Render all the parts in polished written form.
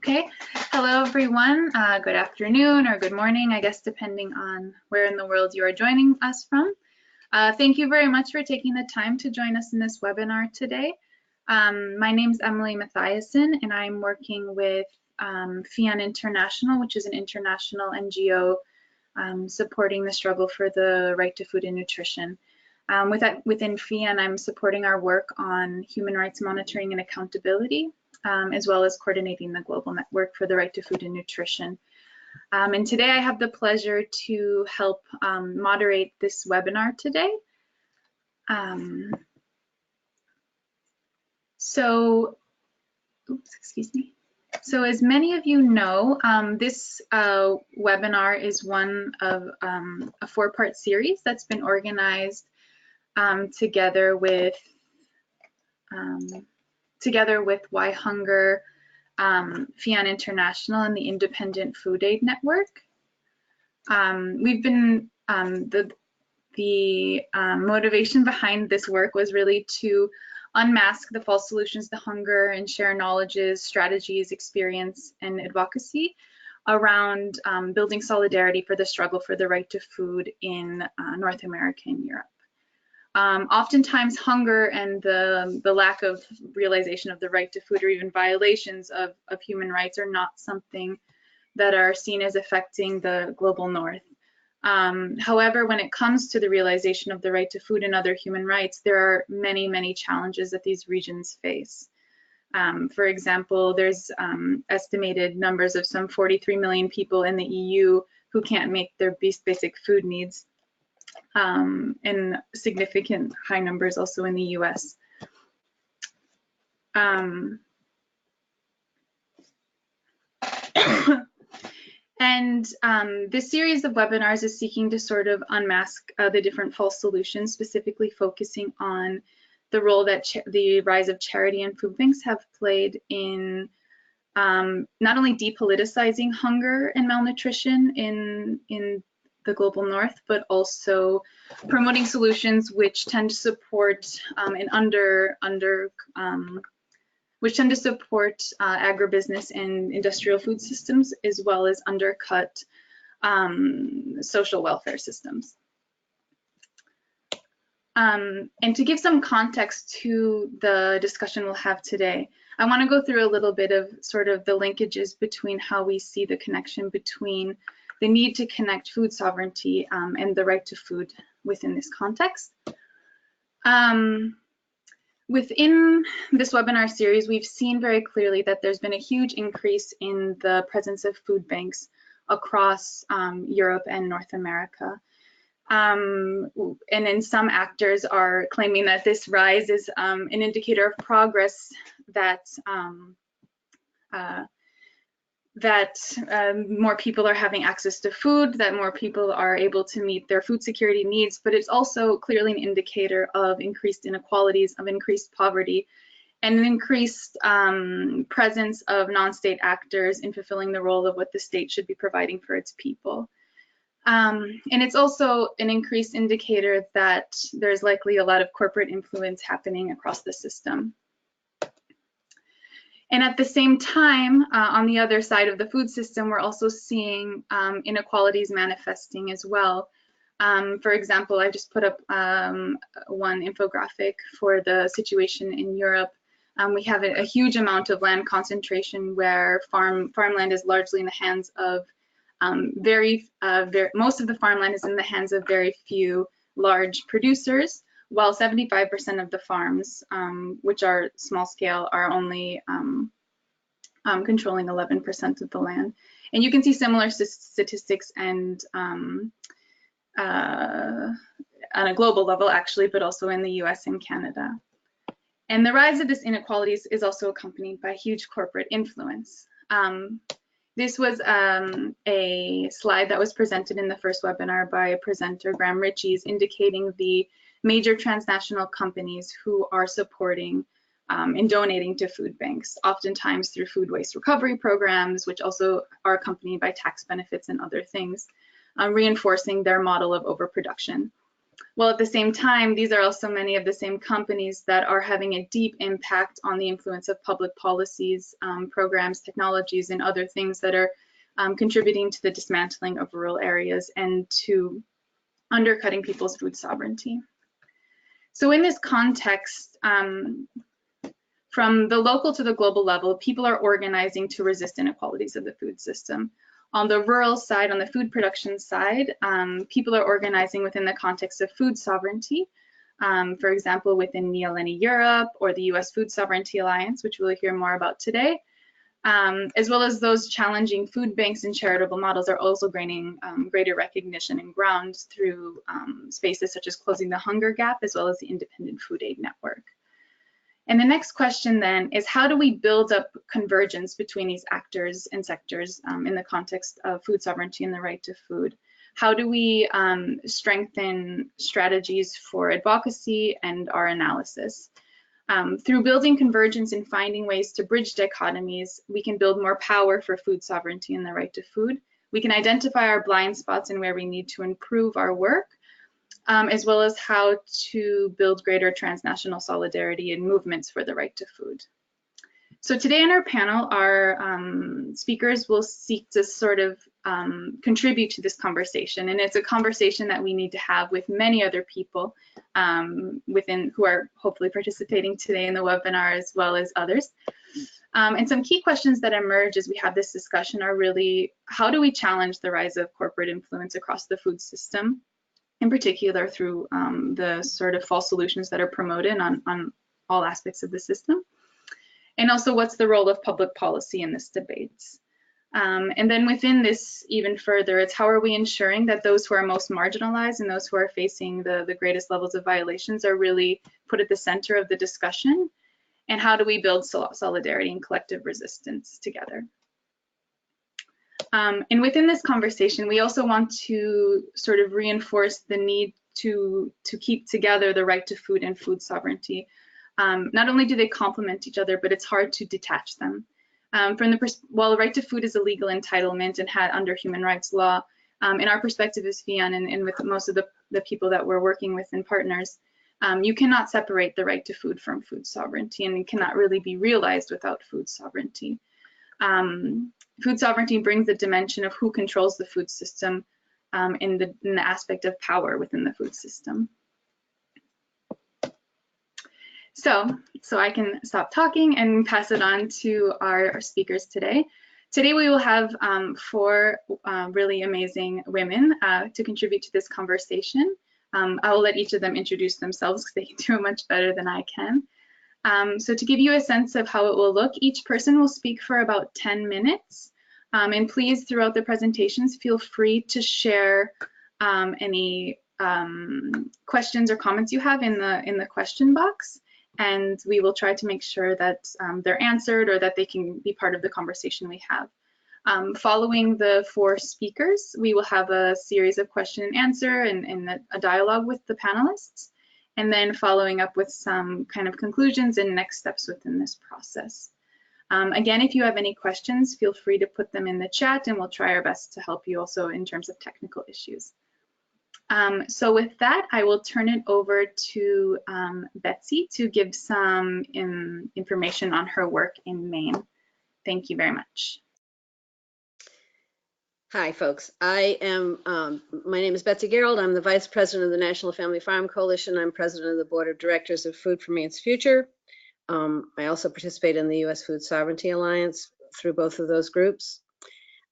Okay, hello everyone. Good afternoon or good morning, I guess, depending on where in the world you are joining us from. Thank you very much for taking the time to join us in this webinar today. My name is Emily Mathiasen, and I'm working with FIAN International, which is an international NGO supporting the struggle for the right to food and nutrition. Within FIAN, I'm supporting our work on human rights monitoring and accountability, as well as coordinating the global network for the right to food and nutrition. And today I have the pleasure to help moderate this webinar today. So as many of you know, this webinar is one of a four-part series that's been organized together with Why Hunger, FIAN International, and the Independent Food Aid Network. The motivation behind this work was really to unmask the false solutions to hunger and share knowledges, strategies, experience, and advocacy around building solidarity for the struggle for the right to food in North America and Europe. Oftentimes hunger and the lack of realization of the right to food, or even violations of human rights, are not something that are seen as affecting the global north. However, when it comes to the realization of the right to food and other human rights, there are many, many challenges that these regions face. For example, there's estimated numbers of some 43 million people in the EU who can't make their basic food needs. And significant high numbers also in the US. This series of webinars is seeking to sort of unmask the different false solutions, specifically focusing on the role that the rise of charity and food banks have played in not only depoliticizing hunger and malnutrition in the global north, but also promoting solutions which tend to support agribusiness and industrial food systems, as well as undercut social welfare systems. And to give some context to the discussion we'll have today, I want to go through a little bit of sort of the linkages between how we see the connection between the need to connect food sovereignty and the right to food within this context. Within this webinar series, we've seen very clearly that there's been a huge increase in the presence of food banks across Europe and North America. And then some actors are claiming that this rise is an indicator of progress, that more people are having access to food, that more people are able to meet their food security needs, but it's also clearly an indicator of increased inequalities, of increased poverty, and an increased presence of non-state actors in fulfilling the role of what the state should be providing for its people. And it's also an increased indicator that there's likely a lot of corporate influence happening across the system. And at the same time, on the other side of the food system, we're also seeing inequalities manifesting as well. For example, I just put up one infographic for the situation in Europe. We have a huge amount of land concentration where farmland is largely in the hands of most of the farmland is in the hands of very few large producers, while 75% of the farms, which are small scale, are only controlling 11% of the land. And you can see similar statistics and on a global level, actually, but also in the US and Canada. And the rise of this inequality is also accompanied by huge corporate influence. This was a slide that was presented in the first webinar by presenter Graham Ritchie's, indicating the major transnational companies who are supporting and donating to food banks, oftentimes through food waste recovery programs, which also are accompanied by tax benefits and other things, reinforcing their model of overproduction. While at the same time, these are also many of the same companies that are having a deep impact on the influence of public policies, programs, technologies, and other things that are contributing to the dismantling of rural areas and to undercutting people's food sovereignty. So in this context, from the local to the global level, people are organizing to resist inequalities of the food system. On the rural side, on the food production side, people are organizing within the context of food sovereignty. For example, within Neo-Lenny Europe or the US Food Sovereignty Alliance, which we'll hear more about today, as well as those challenging food banks and charitable models are also gaining greater recognition and ground through spaces such as Closing the Hunger Gap, as well as the Independent Food Aid Network. And the next question then is, how do we build up convergence between these actors and sectors in the context of food sovereignty and the right to food? How do we strengthen strategies for advocacy and our analysis? Through building convergence and finding ways to bridge dichotomies, we can build more power for food sovereignty and the right to food. We can identify our blind spots and where we need to improve our work, as well as how to build greater transnational solidarity and movements for the right to food. So today in our panel, our speakers will seek to sort of contribute to this conversation, and it's a conversation that we need to have with many other people who are hopefully participating today in the webinar, as well as others. And some key questions that emerge as we have this discussion are really, how do we challenge the rise of corporate influence across the food system, in particular through the sort of false solutions that are promoted on all aspects of the system? And also, what's the role of public policy in this debate? And then within this even further, it's how are we ensuring that those who are most marginalized and those who are facing the greatest levels of violations are really put at the center of the discussion? And how do we build solidarity and collective resistance together? And within this conversation, we also want to sort of reinforce the need to keep together the right to food and food sovereignty. Not only do they complement each other, but it's hard to detach them. While the right to food is a legal entitlement and had under human rights law, in our perspective as FIAN and with most of the people that we're working with and partners, you cannot separate the right to food from food sovereignty, and it cannot really be realized without food sovereignty. Food sovereignty brings the dimension of who controls the food system in the aspect of power within the food system. So I can stop talking and pass it on to our speakers today. Today we will have 4 really amazing women to contribute to this conversation. I will let each of them introduce themselves because they can do it much better than I can. So to give you a sense of how it will look, each person will speak for about 10 minutes. And please, throughout the presentations, feel free to share any questions or comments you have in the question box. And we will try to make sure that they're answered or that they can be part of the conversation we have. Following the 4 speakers, we will have a series of question and answer and a dialogue with the panelists, and then following up with some kind of conclusions and next steps within this process. Again, if you have any questions, feel free to put them in the chat and we'll try our best to help you also in terms of technical issues. So with that, I will turn it over to Betsy to give some information on her work in Maine. Thank you very much. Hi, folks. My name is Betsy Gerald. I'm the Vice President of the National Family Farm Coalition. I'm President of the Board of Directors of Food for Maine's Future. I also participate in the U.S. Food Sovereignty Alliance through both of those groups.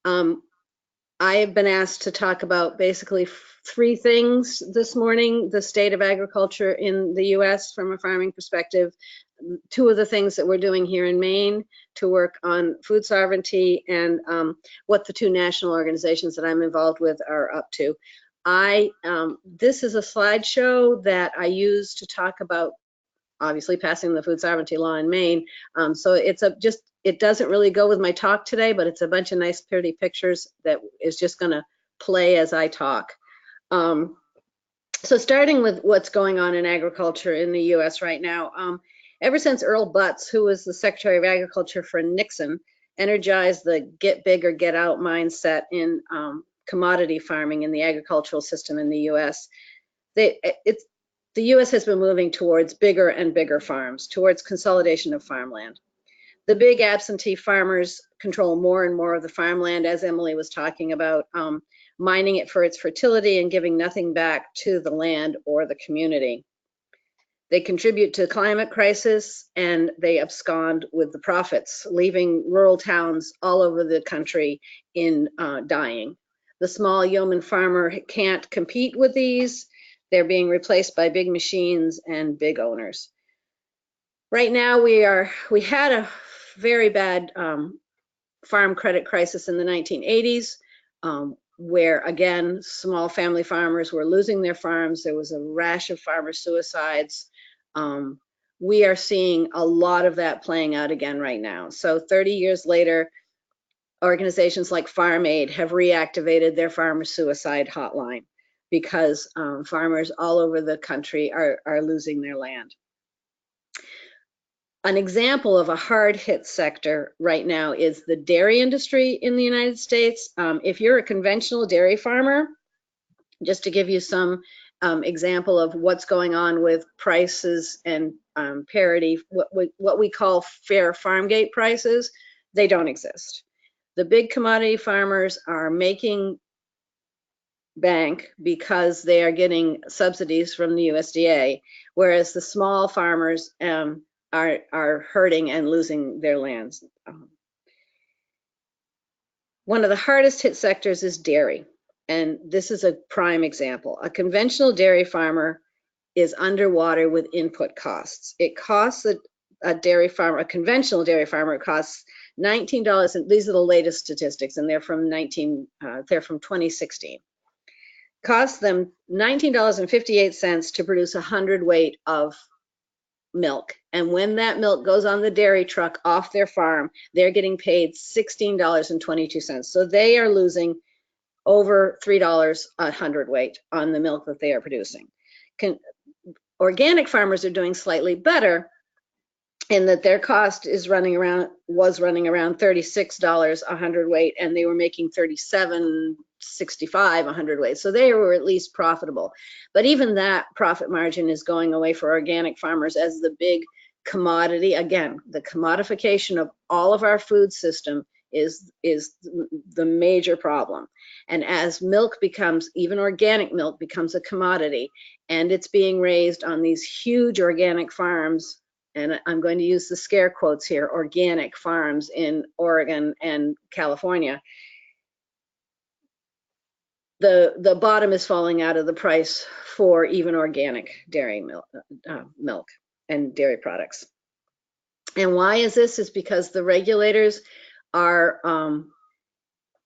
I have been asked to talk about basically 3 things this morning: the state of agriculture in the U.S. from a farming perspective, 2 of the things that we're doing here in Maine to work on food sovereignty, and what the 2 national organizations that I'm involved with are up to. This is a slideshow that I use to talk about, obviously, passing the food sovereignty law in Maine. So it doesn't really go with my talk today, but it's a bunch of nice, pretty pictures that is just going to play as I talk. So starting with what's going on in agriculture in the U.S. right now, ever since Earl Butz, who was the Secretary of Agriculture for Nixon, energized the get big or get out mindset in commodity farming in the agricultural system in the U.S., the U.S. has been moving towards bigger and bigger farms, towards consolidation of farmland. The big absentee farmers control more and more of the farmland, as Emily was talking about, mining it for its fertility and giving nothing back to the land or the community. They contribute to the climate crisis and they abscond with the profits, leaving rural towns all over the country in dying. The small yeoman farmer can't compete with these. They're being replaced by big machines and big owners. Right now, we had a very bad farm credit crisis in the 1980s, where again, small family farmers were losing their farms. There was a rash of farmer suicides. We are seeing a lot of that playing out again right now. So 30 years later, organizations like Farm Aid have reactivated their farmer suicide hotline because farmers all over the country are losing their land. An example of a hard hit sector right now is the dairy industry in the United States. If you're a conventional dairy farmer, just to give you some example of what's going on with prices and parity, what we call fair farm gate prices, they don't exist. The big commodity farmers are making bank because they are getting subsidies from the USDA, whereas the small farmers are hurting and losing their lands. One of the hardest hit sectors is dairy, and this is a prime example. A conventional dairy farmer is underwater with input costs. It costs a dairy farmer, a conventional dairy farmer, it costs $19, and these are the latest statistics, and they're from 2016. Costs them $19.58 to produce 100 weight of milk, and when that milk goes on the dairy truck off their farm, they're getting paid $16.22. So they are losing over $3 a hundredweight on the milk that they are producing. Organic farmers are doing slightly better in that their cost was running around $36 a hundredweight, and they were making $37.65 a hundredweight. So they were at least profitable. But even that profit margin is going away for organic farmers as the big commodity. Again, the commodification of all of our food system is the major problem. And as milk becomes, even organic milk becomes a commodity, and it's being raised on these huge organic farms, and I'm going to use the scare quotes here, organic farms in Oregon and California, the bottom is falling out of the price for even organic dairy milk and dairy products. And why is this? Is because the regulators are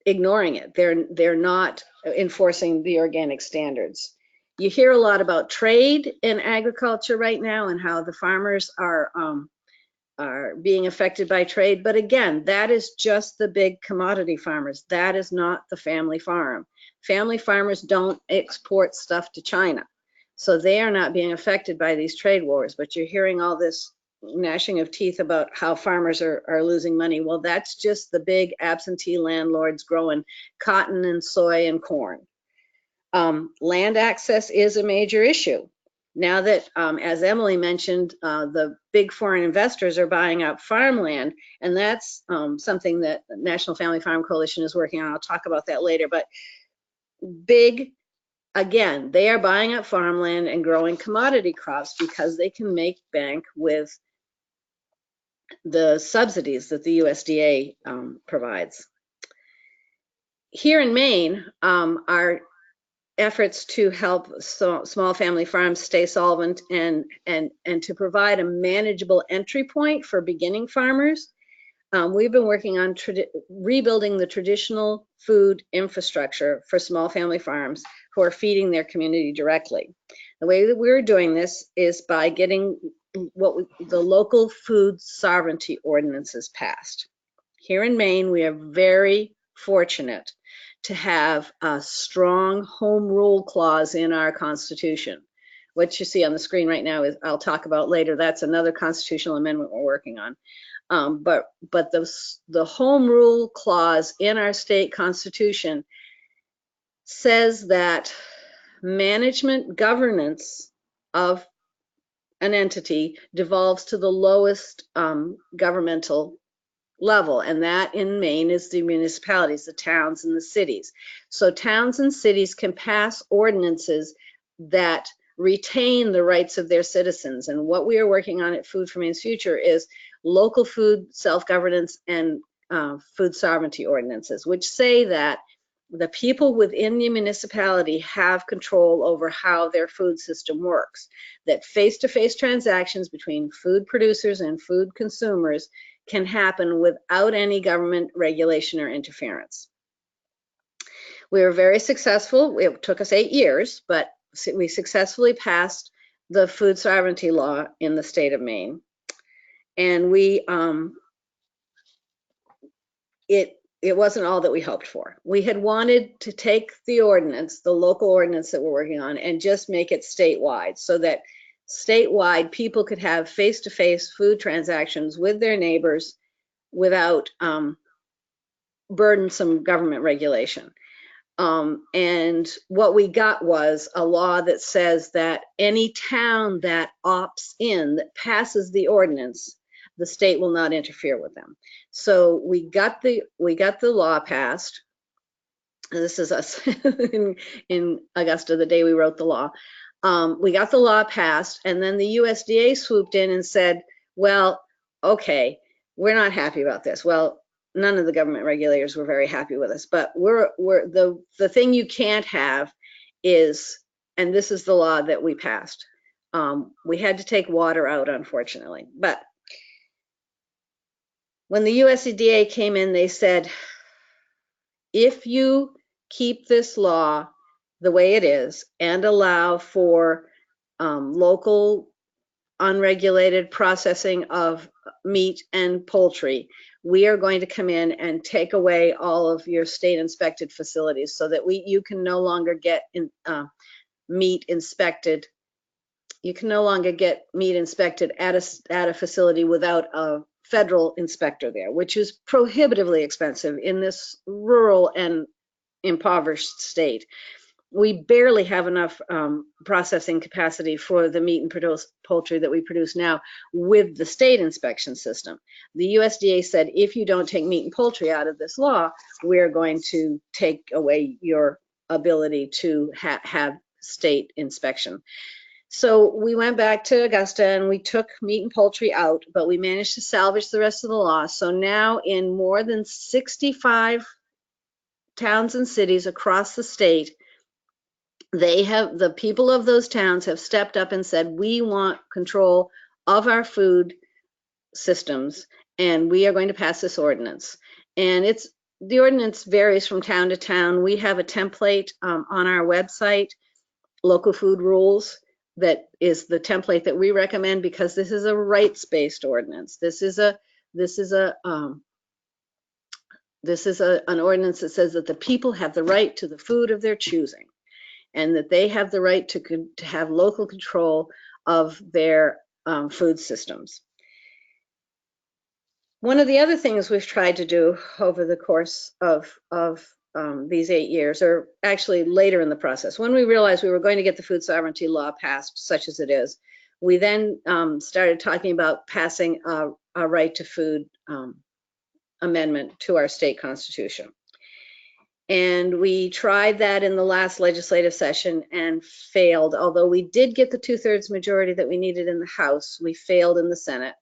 ignoring it. They're not enforcing the organic standards. You hear a lot about trade in agriculture right now and how the farmers are being affected by trade. But again, that is just the big commodity farmers. That is not the family farm. Family farmers don't export stuff to China. So they are not being affected by these trade wars. But you're hearing all this gnashing of teeth about how farmers are losing money. Well, that's just the big absentee landlords growing cotton and soy and corn. Land access is a major issue. Now that, as Emily mentioned, the big foreign investors are buying up farmland, and that's something that the National Family Farm Coalition is working on. I'll talk about that later. But big, again, they are buying up farmland and growing commodity crops because they can make bank with the subsidies that the USDA provides. Here in Maine, our efforts to help small family farms stay solvent and to provide a manageable entry point for beginning farmers. We've been working on rebuilding the traditional food infrastructure for small family farms who are feeding their community directly. The way that we're doing this is by getting the local food sovereignty ordinances passed. Here in Maine, we are very fortunate to have a strong home rule clause in our Constitution. What you see on the screen right now is, I'll talk about later, that's another constitutional amendment we're working on. But the home rule clause in our state constitution says that management governance of an entity devolves to the lowest governmental level, and that in Maine is the municipalities, the towns and the cities. So towns and cities can pass ordinances that retain the rights of their citizens. And what we are working on at Food for Maine's Future is local food self-governance and food sovereignty ordinances, which say that the people within the municipality have control over how their food system works, that face-to-face transactions between food producers and food consumers can happen without any government regulation or interference. We were very successful. It took us 8 years, but we successfully passed the food sovereignty law in the state of Maine. And it wasn't all that we hoped for. We had wanted to take the ordinance, the local ordinance that we're working on, and just make it statewide, so that statewide people could have face-to-face food transactions with their neighbors without burdensome government regulation. And what we got was a law that says that any town that opts in, that passes the ordinance, the state will not interfere with them. So we got the law passed. This is us in Augusta, the day we wrote the law. We got the law passed, and then the USDA swooped in and said, well, okay, we're not happy about this. Well, none of the government regulators were very happy with us, but the thing you can't have is, and this is the law that we passed. We had to take water out, unfortunately, but when the USDA came in, they said, if you keep this law the way it is and allow for local unregulated processing of meat and poultry, we are going to come in and take away all of your state inspected facilities, so that you can no longer get meat inspected. You can no longer get meat inspected at a facility without a federal inspector there, which is prohibitively expensive in this rural and impoverished state. We barely have enough processing capacity for the meat and poultry that we produce now with the state inspection system. The USDA said, if you don't take meat and poultry out of this law, we're going to take away your ability to have state inspection. So we went back to Augusta and we took meat and poultry out, but we managed to salvage the rest of the law. So now in more than 65 towns and cities across the state, the people of those towns have stepped up and said, we want control of our food systems, and we are going to pass this ordinance. And the ordinance varies from town to town. We have a template on our website, Local Food Rules, that is the template that we recommend, because this is a rights-based ordinance. This is an ordinance that says that the people have the right to the food of their choosing, and that they have the right to have local control of their food systems. One of the other things we've tried to do over the course of these 8 years, or actually later in the process, when we realized we were going to get the food sovereignty law passed, such as it is, we then started talking about passing a right to food amendment to our state constitution. And we tried that in the last legislative session and failed. Although we did get the 2/3 majority that we needed in the House, we failed in the Senate.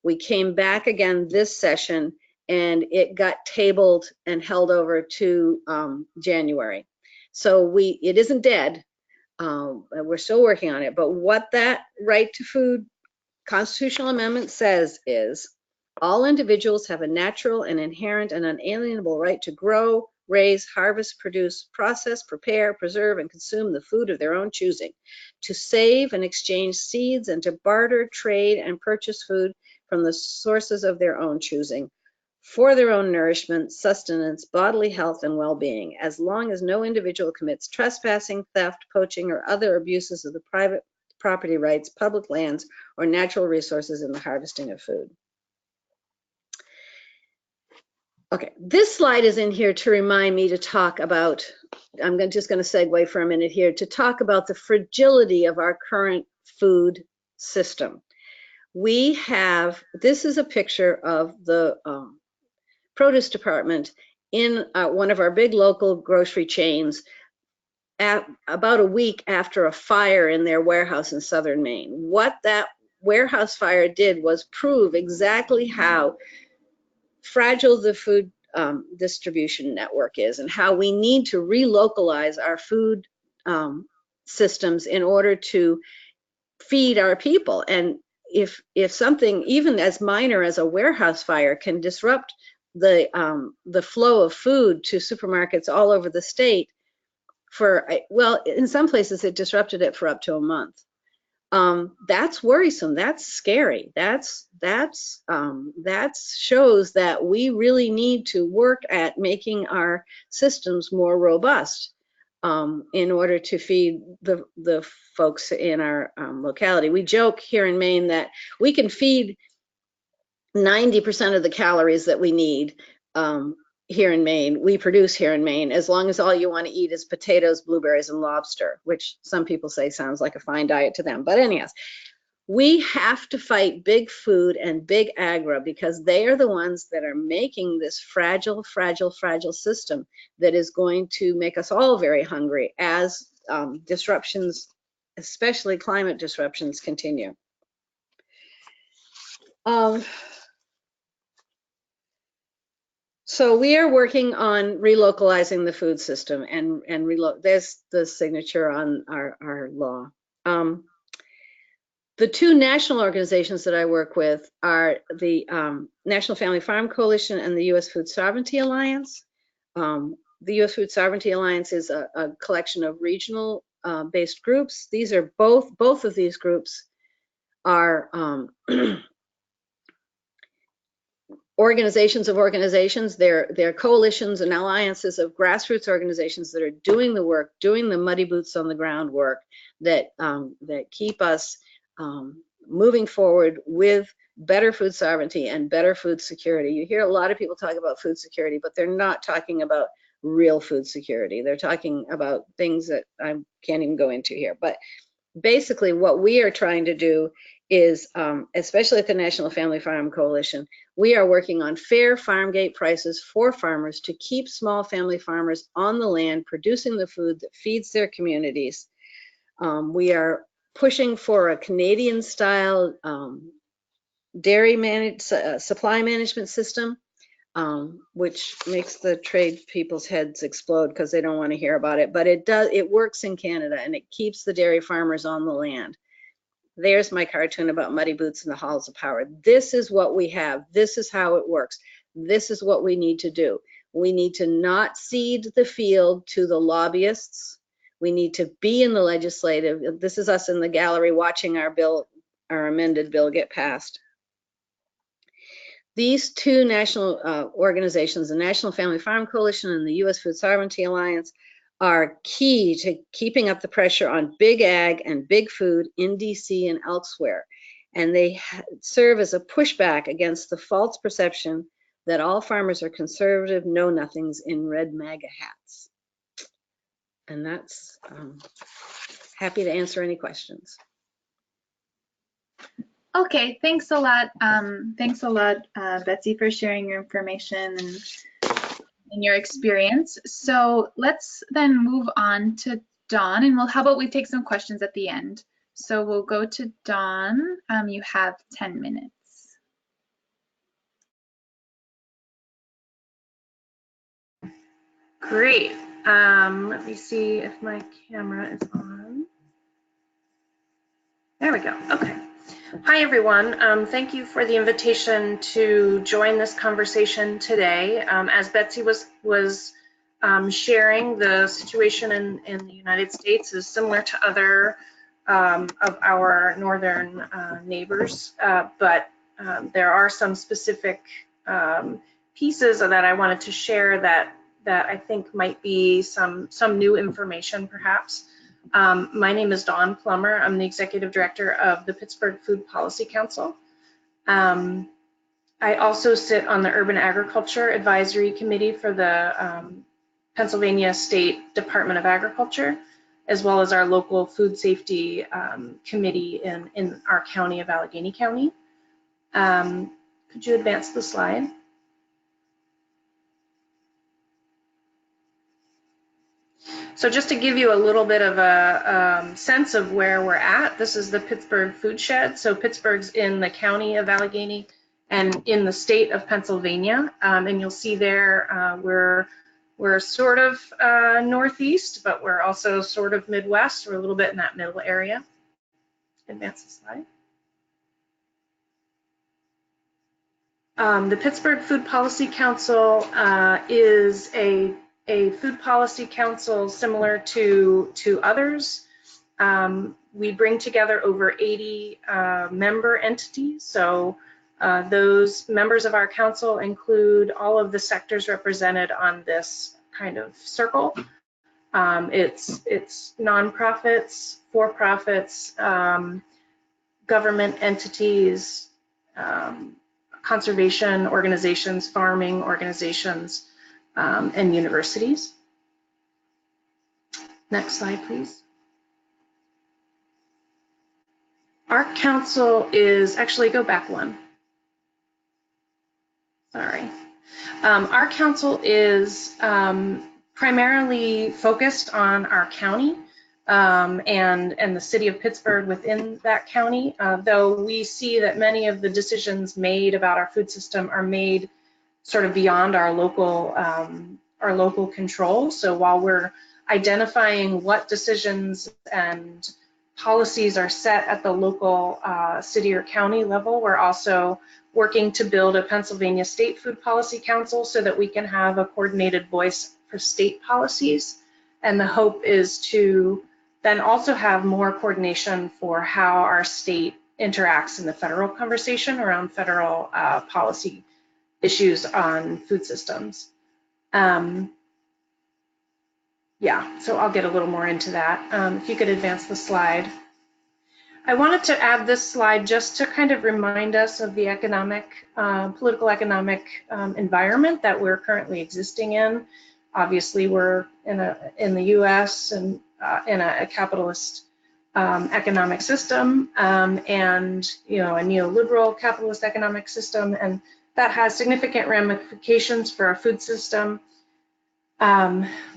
We came back again this session, and it got tabled and held over to January. So it isn't dead. We're still working on it. But what that right to food constitutional amendment says is, all individuals have a natural and inherent and unalienable right to grow, raise, harvest, produce, process, prepare, preserve, and consume the food of their own choosing, to save and exchange seeds, and to barter, trade, and purchase food from the sources of their own choosing, for their own nourishment, sustenance, bodily health, and well-being, as long as no individual commits trespassing, theft, poaching, or other abuses of the private property rights, public lands, or natural resources in the harvesting of food. Okay, this slide is in here to remind me to talk about, just going to segue for a minute here, to talk about the fragility of our current food system. We have, this is a picture of the produce department in one of our big local grocery chains about a week after a fire in their warehouse in southern Maine. What that warehouse fire did was prove exactly how fragile the food distribution network is and how we need to relocalize our food systems in order to feed our people. And if something even as minor as a warehouse fire can disrupt the flow of food to supermarkets all over the state for, well, in some places it disrupted it for up to a month. That's worrisome. That's scary. That shows that we really need to work at making our systems more robust in order to feed the folks in our locality. We joke here in Maine that we can feed 90% of the calories that we need here in Maine, we produce here in Maine, as long as all you want to eat is potatoes, blueberries, and lobster, which some people say sounds like a fine diet to them. But anyways, we have to fight big food and big agri because they are the ones that are making this fragile, fragile, fragile system that is going to make us all very hungry as disruptions, especially climate disruptions, continue. So we are working on relocalizing the food system, and there's the signature on our law. The two national organizations that I work with are the National Family Farm Coalition and the U.S. Food Sovereignty Alliance. The U.S. Food Sovereignty Alliance is a collection of regional based groups. These are both of these groups are organizations of organizations. They're coalitions and alliances of grassroots organizations that are doing the work, doing the muddy boots on the ground work that keep us moving forward with better food sovereignty and better food security. You hear a lot of people talk about food security, but they're not talking about real food security. They're talking about things that I can't even go into here. But basically what we are trying to do is, especially at the National Family Farm Coalition, we are working on fair farm gate prices for farmers to keep small family farmers on the land producing the food that feeds their communities. We are pushing for a Canadian style dairy supply management system, which makes the trade people's heads explode because they don't want to hear about it. But it works in Canada and it keeps the dairy farmers on the land. There's my cartoon about muddy boots in the halls of power. This is what we have. This is how it works. This is what we need to do. We need to not cede the field to the lobbyists. We need to be in the legislative. This is us in the gallery watching our amended bill get passed. These two national organizations, the National Family Farm Coalition and the U.S. Food Sovereignty Alliance, are key to keeping up the pressure on big ag and big food in DC and elsewhere. And they serve as a pushback against the false perception that all farmers are conservative know-nothings in red MAGA hats. And that's happy to answer any questions. Okay, thanks a lot. Thanks a lot, Betsy, for sharing your information and your experience. So let's then move on to Dawn, and how about we take some questions at the end. So we'll go to Dawn. You have 10 minutes. Great. Let me see if my camera is on. There we go. Okay. Hi, everyone. Thank you for the invitation to join this conversation today. As Betsy was sharing, the situation in the United States is similar to other of our northern neighbors, but there are some specific pieces that I wanted to share that I think might be some new information, perhaps. My name is Dawn Plummer. I'm the Executive Director of the Pittsburgh Food Policy Council. I also sit on the Urban Agriculture Advisory Committee for the Pennsylvania State Department of Agriculture, as well as our local food safety committee in our county of Allegheny County. Could you advance the slide? So just to give you a little bit of a sense of where we're at, this is the Pittsburgh Foodshed. So Pittsburgh's in the county of Allegheny and in the state of Pennsylvania. And you'll see there we're sort of northeast, but we're also sort of Midwest. We're a little bit in that middle area. Advance the slide. The Pittsburgh Food Policy Council is a food policy council similar to others. We bring together over 80 member entities. So those members of our council include all of the sectors represented on this kind of circle. It's nonprofits, for-profits, government entities, conservation organizations, farming organizations, and universities. Next slide, please. Our council is, actually go back one. Sorry. Our council is primarily focused on our county and the city of Pittsburgh within that county, though we see that many of the decisions made about our food system are made sort of beyond our local control. So while we're identifying what decisions and policies are set at the local city or county level, we're also working to build a Pennsylvania State Food Policy Council so that we can have a coordinated voice for state policies. And the hope is to then also have more coordination for how our state interacts in the federal conversation around federal policy issues on food systems. Yeah, so I'll get a little more into that. If you could advance the slide. I wanted to add this slide just to kind of remind us of the political economic environment that we're currently existing in. Obviously, we're in the U.S. and in a capitalist economic system, and a neoliberal capitalist economic system, and that has significant ramifications for our food system.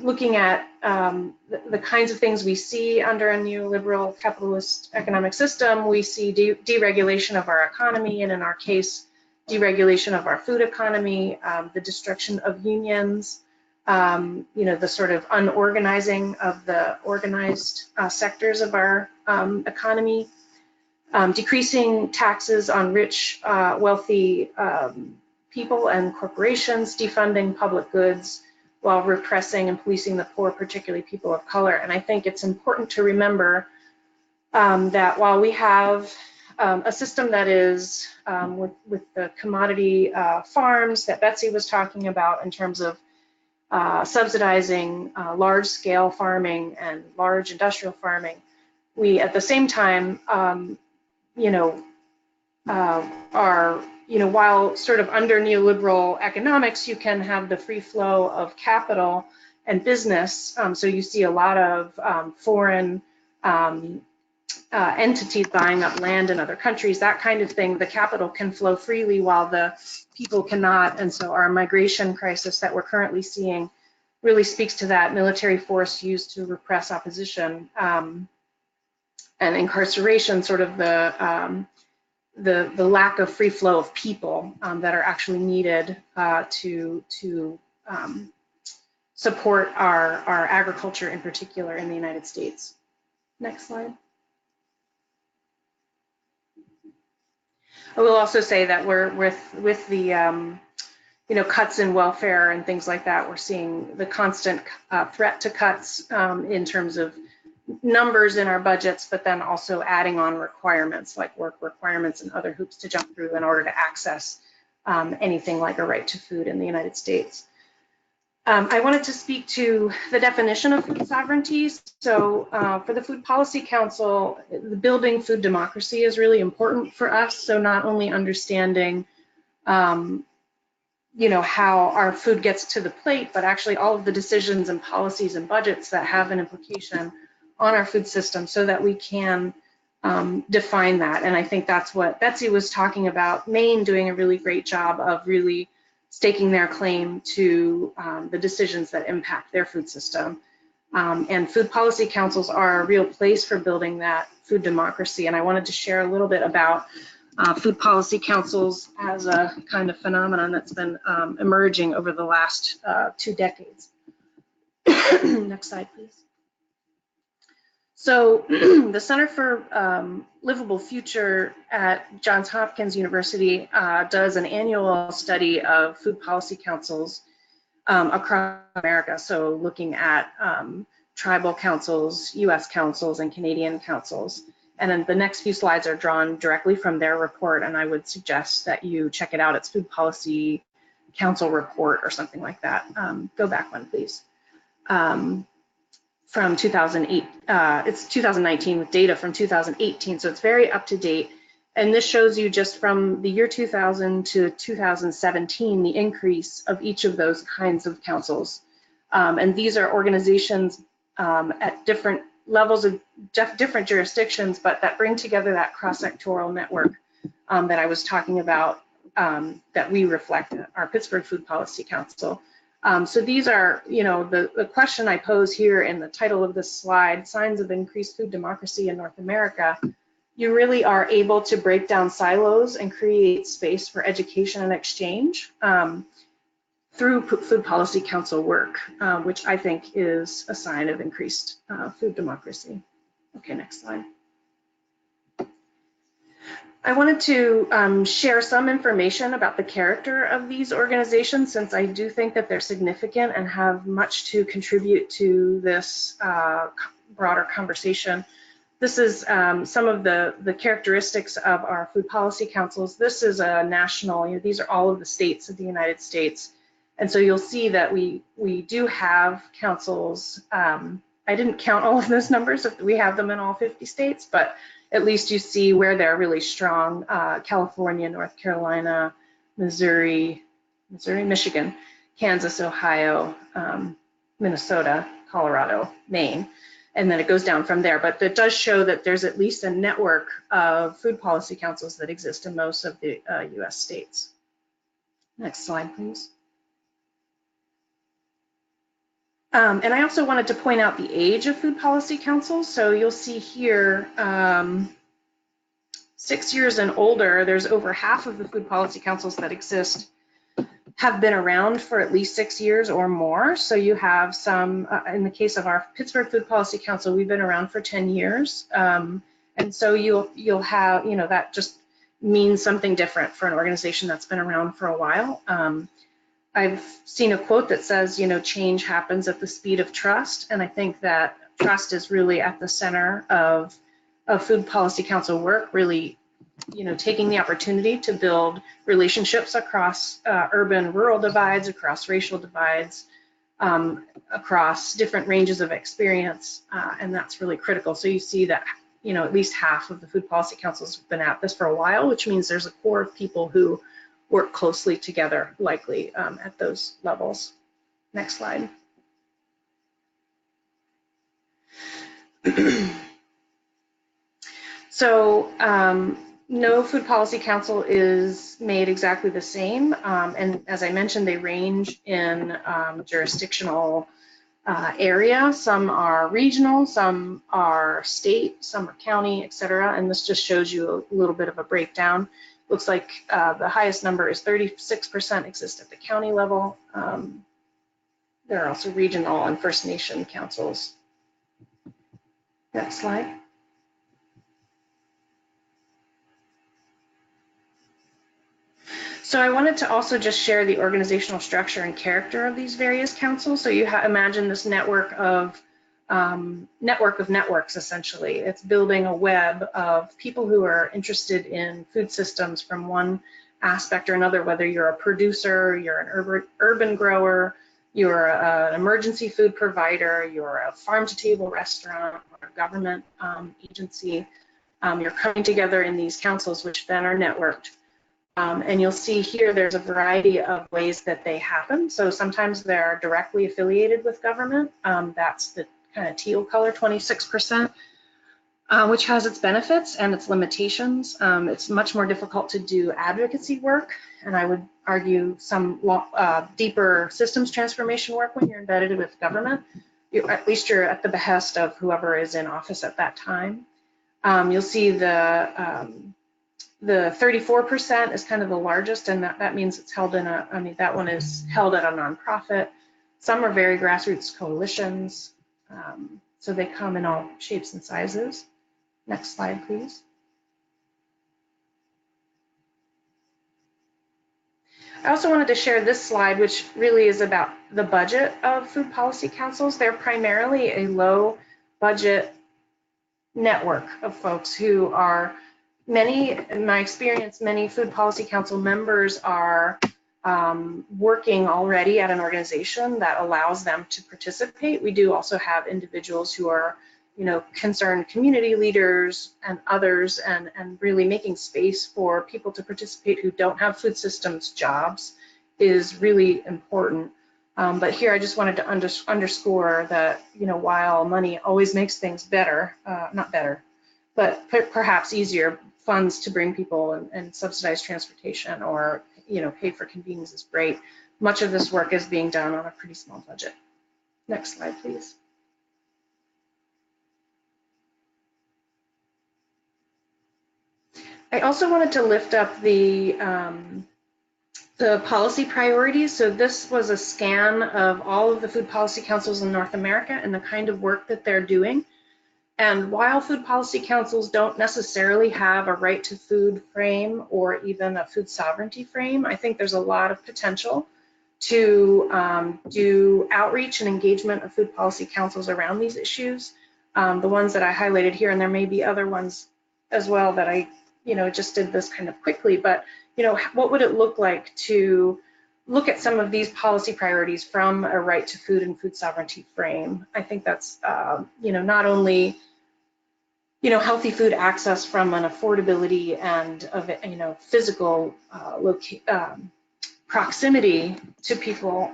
Looking at the kinds of things we see under a neoliberal capitalist economic system, we see deregulation of our economy, and in our case, deregulation of our food economy, the destruction of unions, the sort of unorganizing of the organized sectors of our economy, decreasing taxes on rich, wealthy people and corporations, defunding public goods, while repressing and policing the poor, particularly people of color. And I think it's important to remember that while we have a system that is with the commodity farms that Betsy was talking about in terms of subsidizing large-scale farming and large industrial farming, we at the same time, while sort of under neoliberal economics, you can have the free flow of capital and business. So you see a lot of foreign entities buying up land in other countries, that kind of thing. The capital can flow freely while the people cannot. And so our migration crisis that we're currently seeing really speaks to that. Military force used to repress opposition and incarceration, sort of the lack of free flow of people that are actually needed to support our agriculture in particular in the United States. Next slide. I will also say that we're with the cuts in welfare and things like that, we're seeing the constant threat to cuts in terms of numbers in our budgets, but then also adding on requirements like work requirements and other hoops to jump through in order to access anything like a right to food in the United States. I wanted to speak to the definition of food sovereignties. So for the Food Policy Council, the building food democracy is really important for us. So not only understanding you know, how our food gets to the plate, but actually all of the decisions and policies and budgets that have an implication on our food system so that we can define that. And I think that's what Betsy was talking about, Maine doing a really great job of really staking their claim to the decisions that impact their food system. And food policy councils are a real place for building that food democracy. And I wanted to share a little bit about food policy councils as a kind of phenomenon that's been emerging over the last 2 decades. Next slide, please. So the Center for Livable Future at Johns Hopkins University does an annual study of food policy councils across America. So looking at tribal councils, US councils, and Canadian councils. And then the next few slides are drawn directly from their report, and I would suggest that you check it out. It's Food Policy Council Report or something like that. Go back one, please. From 2008, it's 2019 with data from 2018, so it's very up to date. And this shows you just from the year 2000 to 2017, the increase of each of those kinds of councils. And these are organizations at different levels of different jurisdictions, but that bring together that cross-sectoral network that I was talking about that we reflect our Pittsburgh Food Policy Council. So these are, you know, the question I pose here in the title of this slide, Signs of Increased Food Democracy in North America. You really are able to break down silos and create space for education and exchange through Food Policy Council work, which I think is a sign of increased food democracy. Okay, next slide. I wanted to share some information about the character of these organizations, since I do think that they're significant and have much to contribute to this broader conversation. This is some of the characteristics of our food policy councils. This is a national, you know, these are all of the states of the United States. And so you'll see that we do have councils. I didn't count all of those numbers if we have them in all 50 states, but at least you see where they're really strong. California, North Carolina, Missouri, Michigan, Kansas, Ohio, Minnesota, Colorado, Maine, and then it goes down from there. But it does show that there's at least a network of food policy councils that exist in most of the US states. Next slide, please. And I also wanted to point out the age of food policy councils. So you'll see here, 6 years and older, there's over half of the food policy councils that exist have been around for at least 6 years or more. So you have some, in the case of our Pittsburgh Food Policy Council, we've been around for 10 years. And so you'll have, you know, that just means something different for an organization that's been around for a while. I've seen a quote that says, you know, change happens at the speed of trust. And I think that trust is really at the center of Food Policy Council work, really, you know, taking the opportunity to build relationships across urban-rural divides, across racial divides, across different ranges of experience. And that's really critical. So you see that, you know, at least half of the Food Policy Councils have been at this for a while, which means there's a core of people who work closely together, likely at those levels. Next slide. So no food policy council is made exactly the same. And as I mentioned, they range in jurisdictional area. Some are regional, some are state, some are county, et cetera. And this just shows you a little bit of a breakdown. Looks like the highest number is 36% exist at the county level. There are also regional and First Nation councils. Next slide. So I wanted to also just share the organizational structure and character of these various councils. So you imagine this network of networks, essentially. It's building a web of people who are interested in food systems from one aspect or another, whether you're a producer, you're an urban grower, you're an emergency food provider, you're a farm-to-table restaurant, or a government agency. You're coming together in these councils, which then are networked And you'll see here there's a variety of ways that they happen. So sometimes they're directly affiliated with government. That's the kind of teal color, 26%, which has its benefits and its limitations. It's much more difficult to do advocacy work, and I would argue some deeper systems transformation work when you're embedded with government. At least you're at the behest of whoever is in office at that time. You'll see the 34% is kind of the largest, and that means it's held in a, I mean, that one is held at a nonprofit. Some are very grassroots coalitions, so they come in all shapes and sizes. Next slide, please. I also wanted to share this slide, which really is about the budget of food policy councils. They're primarily a low budget network of folks who are, in my experience, many food policy council members are working already at an organization that allows them to participate. We do also have individuals who are, you know, concerned community leaders and others, and really making space for people to participate who don't have food systems jobs is really important. But here I just wanted to underscore that, you know, while money always makes things better, not better, but perhaps easier, funds to bring people and subsidize transportation or, you know, pay for convenience is great. Much of this work is being done on a pretty small budget. Next slide, please. I also wanted to lift up the policy priorities. So this was a scan of all of the food policy councils in North America and the kind of work that they're doing. And while food policy councils don't necessarily have a right to food frame or even a food sovereignty frame, I think there's a lot of potential to do outreach and engagement of food policy councils around these issues. The ones that I highlighted here, and there may be other ones as well that I, you know, just did this kind of quickly, but, you know, what would it look like to look at some of these policy priorities from a right to food and food sovereignty frame? I think that's, you know, not only, you know, healthy food access from an affordability and of, you know, physical proximity to people,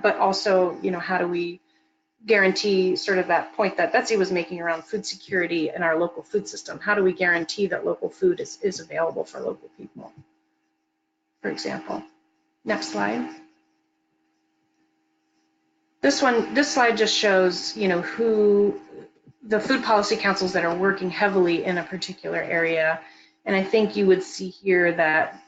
but also, you know, how do we guarantee sort of that point that Betsy was making around food security in our local food system? How do we guarantee that local food is available for local people, for example? Next slide. This slide just shows, you know, who the food policy councils that are working heavily in a particular area. And I think you would see here that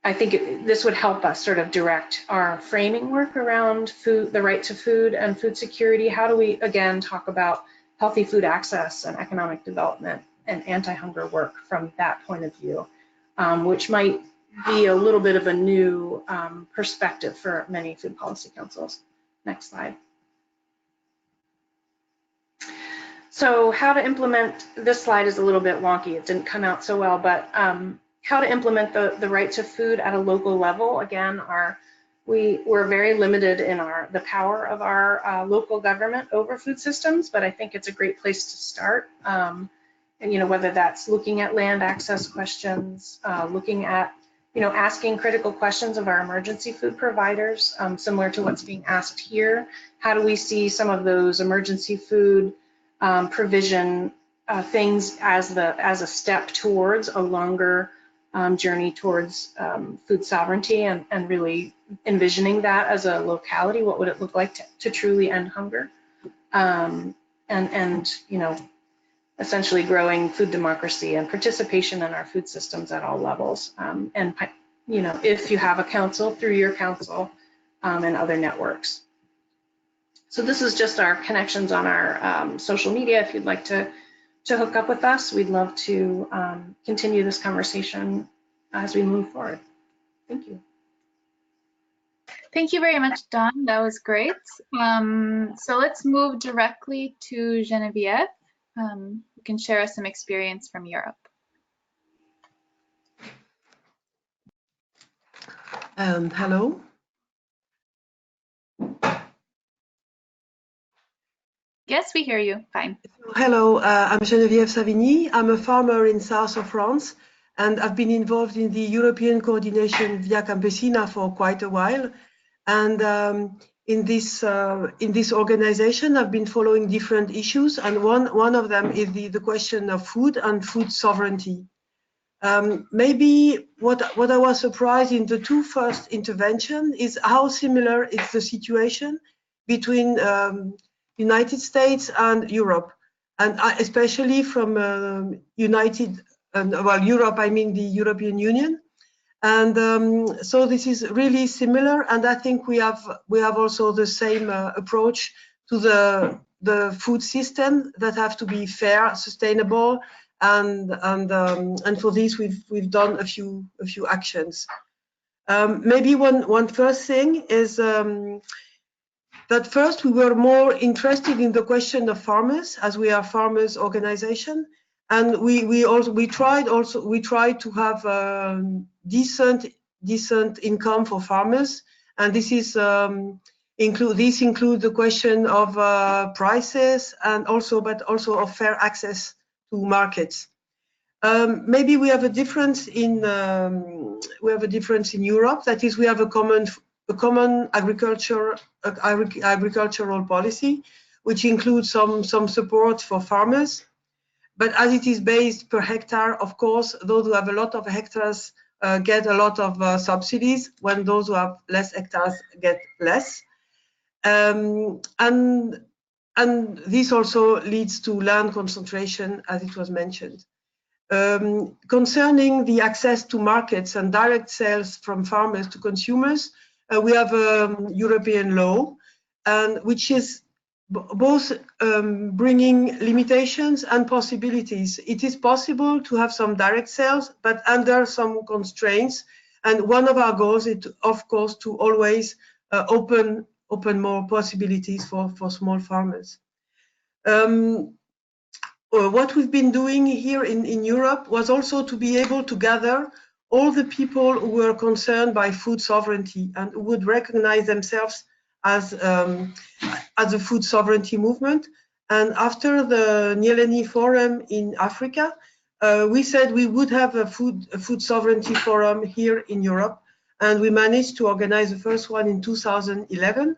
I think this would help us sort of direct our framing work around food, the right to food and food security. How do we, again, talk about healthy food access and economic development and anti-hunger work from that point of view, which might be a little bit of a new perspective for many food policy councils. Next slide. So how to implement, this slide is a little bit wonky, it didn't come out so well, but how to implement the right to food at a local level. Again, we're very limited in the power of our local government over food systems, but I think it's a great place to start. And, you know, whether that's looking at land access questions, looking at, you know, asking critical questions of our emergency food providers, similar to what's being asked here. How do we see some of those emergency food provision things as a step towards a longer journey towards food sovereignty, and really envisioning that as a locality? What would it look like to truly end hunger? And you know, essentially growing food democracy and participation in our food systems at all levels. And you know, if you have a council, through your council and other networks. So this is just our connections on our social media. If you'd like to hook up with us, we'd love to continue this conversation as we move forward. Thank you. Thank you very much, Dawn. That was great. So let's move directly to Geneviève, who can share us some experience from Europe. Hello. Yes, we hear you. Fine. Hello, I'm Geneviève Savigny. I'm a farmer in south of France. and I've been involved in the European coordination Via Campesina for quite a while. And in this organization, I've been following different issues, and one of them is the question of food and food sovereignty. Maybe what I was surprised in the two first interventions is how similar is the situation between United States and Europe, and especially from Europe, I mean the European Union. And so this is really similar, and I think we have also the same approach to the food system that have to be fair, sustainable, and for this we've done a few actions. Maybe one first thing is that first we were more interested in the question of farmers, as we are farmers organization, and we tried to have decent income for farmers, and this is include the question of prices and also of fair access to markets. Maybe we have a difference in Europe. That is, we have a common agricultural policy, which includes some support for farmers. But as it is based per hectare, of course, those who have a lot of hectares get a lot of subsidies, when those who have less hectares get less. And this also leads to land concentration, as it was mentioned. Concerning the access to markets and direct sales from farmers to consumers, we have a European law, and which is both bringing limitations and possibilities. It is possible to have some direct sales, but under some constraints. And one of our goals is, of course, to always open more possibilities for small farmers. What we've been doing here in Europe was also to be able to gather all the people who were concerned by food sovereignty and who would recognize themselves as a food sovereignty movement. And after the Nyeleni Forum in Africa, we said we would have a food sovereignty forum here in Europe, and we managed to organize the first one in 2011.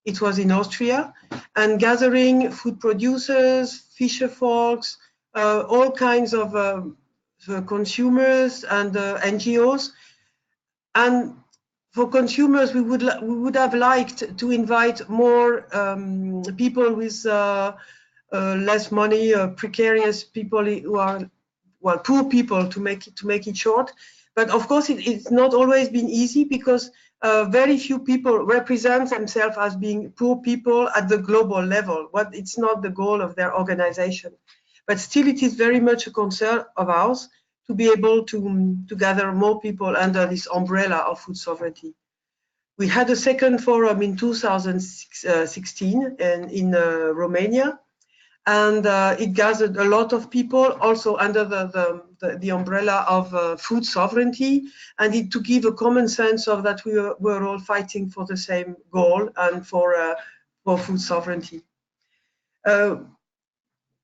It was in Austria, and gathering food producers, fisher folks, all kinds of consumers and NGOs. And for consumers, we would have liked to invite more people with less money, precarious people who are, well, poor people, to make it short. But of course, it's not always been easy, because very few people represent themselves as being poor people at the global level. But it's not the goal of their organization. But still, it is very much a concern of ours to be able to gather more people under this umbrella of food sovereignty. We had a second forum in 2016 in Romania, and it gathered a lot of people also under the umbrella of food sovereignty, and to give a common sense of that we were all fighting for the same goal and for food sovereignty.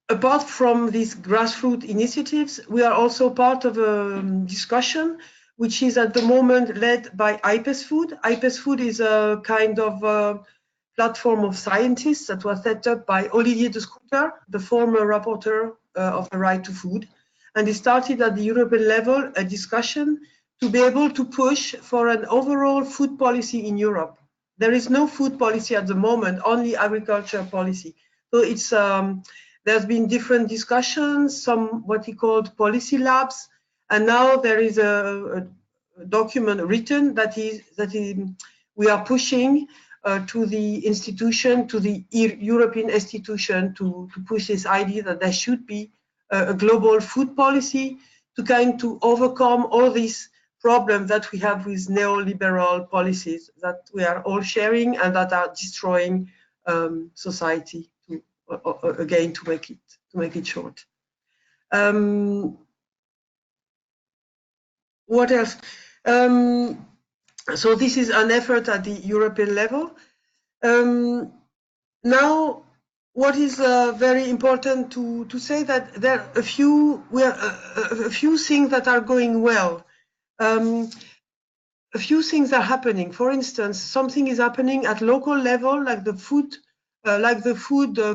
Apart from these grassroots initiatives, we are also part of a discussion which is at the moment led by IPES Food. IPES Food is a kind of platform of scientists that was set up by Olivier de Schutter, the former rapporteur of the right to food. And it started at the European level a discussion to be able to push for an overall food policy in Europe. There is no food policy at the moment, only agriculture policy. So it's there's been different discussions, some what he called policy labs, and now there is a document written that we are pushing to the institution, to the European institution, to push this idea that there should be a global food policy to overcome all these problems that we have with neoliberal policies that we are all sharing and that are destroying society. Again, to make it short. What else? So this is an effort at the European level. Now, what is very important to say that there are a few things that are going well. A few things are happening. For instance, something is happening at local level, like the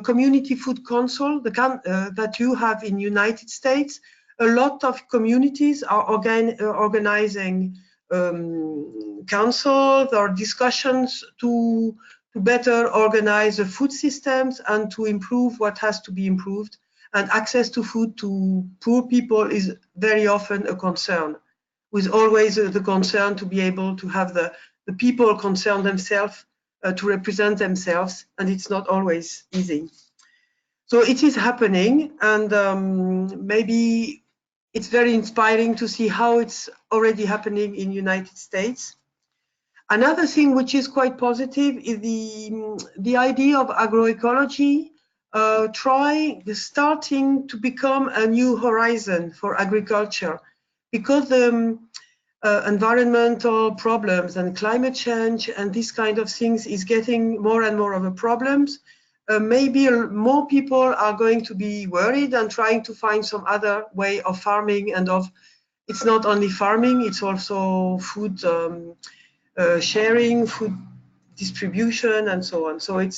community food council that you have in United States. A lot of communities are organizing councils or discussions to better organize the food systems and to improve what has to be improved. And access to food to poor people is very often a concern, with always the concern to be able to have the people concern themselves to represent themselves, and it's not always easy. So it is happening, and maybe it's very inspiring to see how it's already happening in United States. Another thing which is quite positive is the idea of agroecology starting to become a new horizon for agriculture, because the environmental problems and climate change and this kind of things is getting more and more of a problem. Maybe more people are going to be worried and trying to find some other way of farming, and it's not only farming, it's also food sharing, food distribution, and so on. So I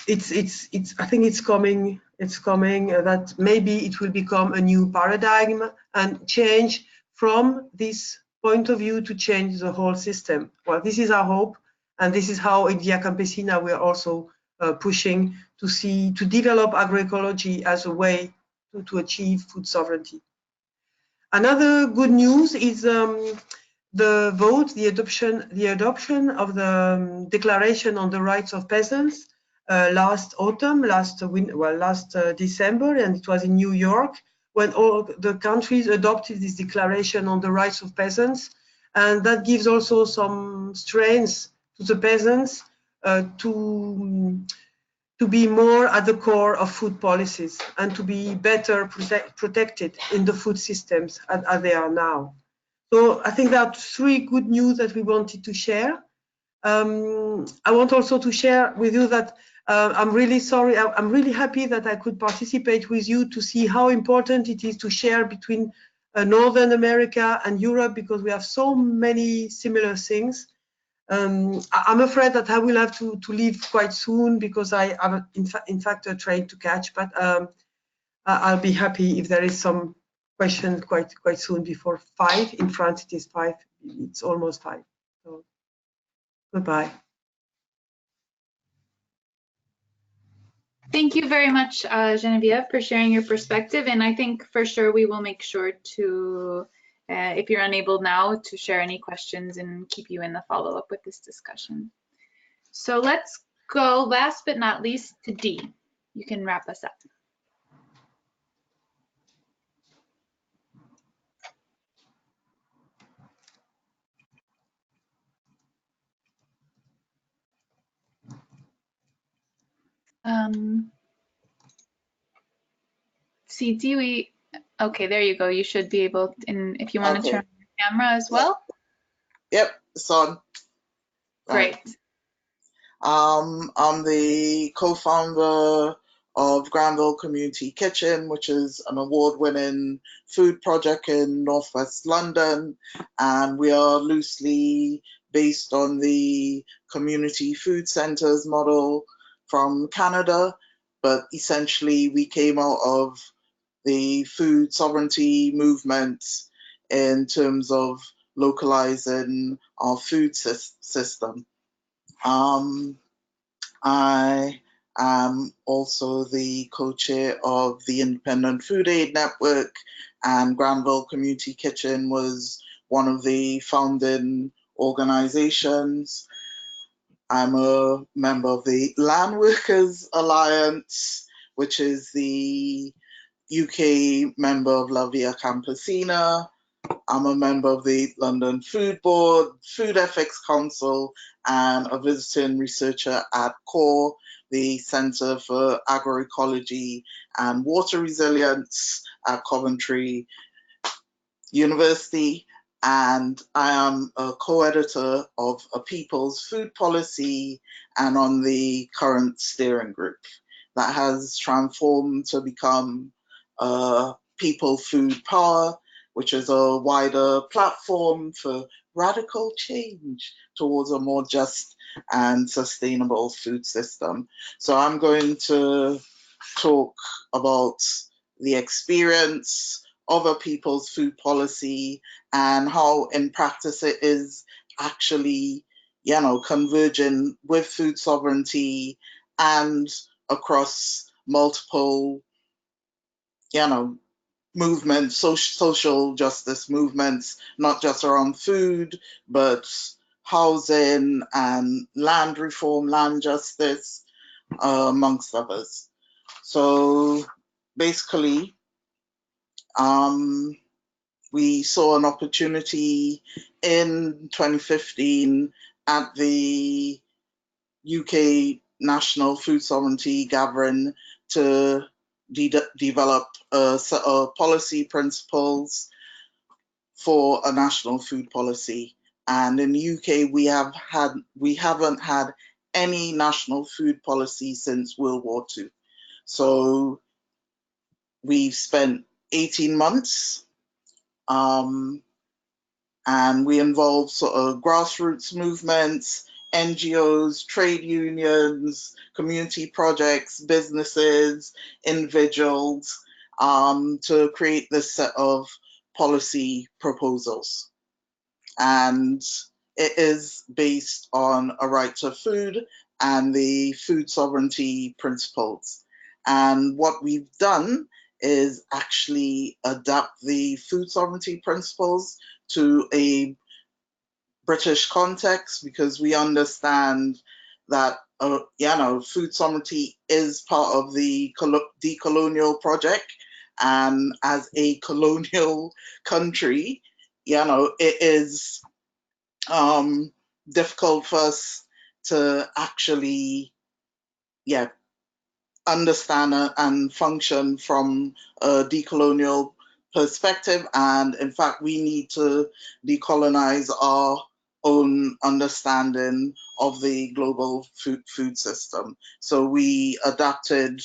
think it's coming that maybe it will become a new paradigm and change from this point of view to change the whole system. Well, this is our hope, and this is how in Via Campesina we are also pushing to develop agroecology as a way to achieve food sovereignty. Another good news is the adoption of the Declaration on the Rights of Peasants last December, and it was in New York, when all the countries adopted this Declaration on the Rights of Peasants. And that gives also some strength to the peasants to be more at the core of food policies and to be better protected in the food systems as they are now. So I think there are three good news that we wanted to share. I want also to share with you that I'm really sorry. I'm really happy that I could participate with you to see how important it is to share between Northern America and Europe, because we have so many similar things. I'm afraid that I will have to leave quite soon, because I have, in fact, a train to catch. But I'll be happy if there is some question quite soon before 5. In France, it is 5. It's almost 5. So goodbye. Thank you very much, Geneviève, for sharing your perspective. And I think for sure we will make sure to, if you're unable now, to share any questions and keep you in the follow-up with this discussion. So let's go, last but not least, to D. You can wrap us up. CT, okay, there you go. You should be able, and if you want to turn on your camera as well. Yep, it's on. Great. I'm the co-founder of Granville Community Kitchen, which is an award-winning food project in Northwest London, and we are loosely based on the community food centers model from Canada, but essentially we came out of the food sovereignty movement in terms of localizing our food system. I am also the co-chair of the Independent Food Aid Network, and Granville Community Kitchen was one of the founding organizations. I'm a member of the Land Workers Alliance, which is the UK member of La Via Campesina. I'm a member of the London Food Board, Food Ethics Council, and a visiting researcher at CORE, the Centre for Agroecology and Water Resilience at Coventry University. and I am a co-editor of A People's Food Policy and on the current steering group that has transformed to become People Food Power, which is a wider platform for radical change towards a more just and sustainable food system. So I'm going to talk about the experience of A People's Food Policy and how in practice it is actually, converging with food sovereignty and across multiple, movements, social justice movements, not just around food, but housing and land reform, land justice, amongst others. So basically, we saw an opportunity in 2015 at the UK National Food Sovereignty Gathering to develop a set of policy principles for a national food policy. And in the UK, we haven't had any national food policy since World War II. So we've spent 18 months and we involve sort of grassroots movements, NGOs, trade unions, community projects, businesses, individuals, to create this set of policy proposals. And it is based on a right to food and the food sovereignty principles. And what we've done is actually adapt the food sovereignty principles to a British context, because we understand that food sovereignty is part of the decolonial project, and as a colonial country, it is difficult for us to actually understand and function from a decolonial perspective. And in fact, we need to decolonize our own understanding of the global food system. So we adapted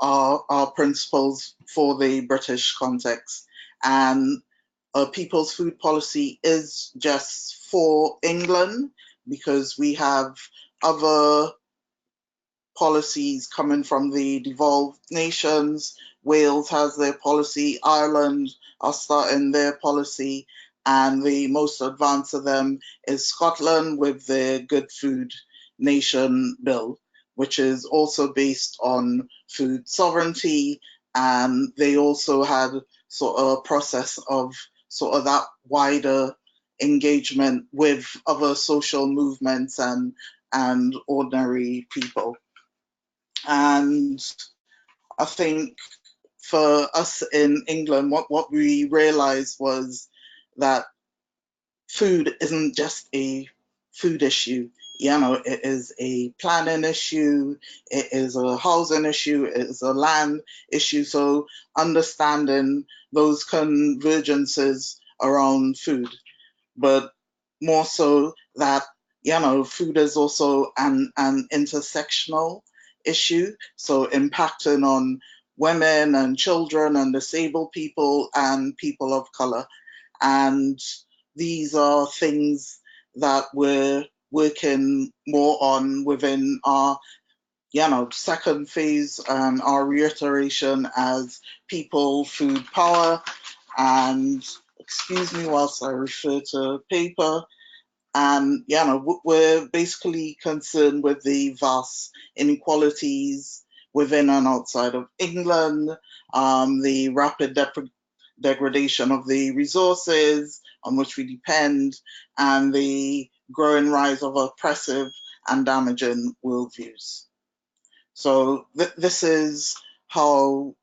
our principles for the British context. And A People's Food Policy is just for England, because we have other policies coming from the devolved nations. Wales has their policy, Ireland are starting their policy, and the most advanced of them is Scotland with their Good Food Nation Bill, which is also based on food sovereignty. And they also had sort of a process of sort of that wider engagement with other social movements and ordinary people. And I think for us in England, what we realized was that food isn't just a food issue. It is a planning issue, it is a housing issue, it is a land issue. So understanding those convergences around food, but more so that, food is also an intersectional issue. So impacting on women and children and disabled people and people of color. And these are things that we're working more on within our second phase and our reiteration as People Food Power. And excuse me whilst I refer to paper. And we're basically concerned with the vast inequalities within and outside of England, the rapid degradation of the resources on which we depend, and the growing rise of oppressive and damaging worldviews. So this is how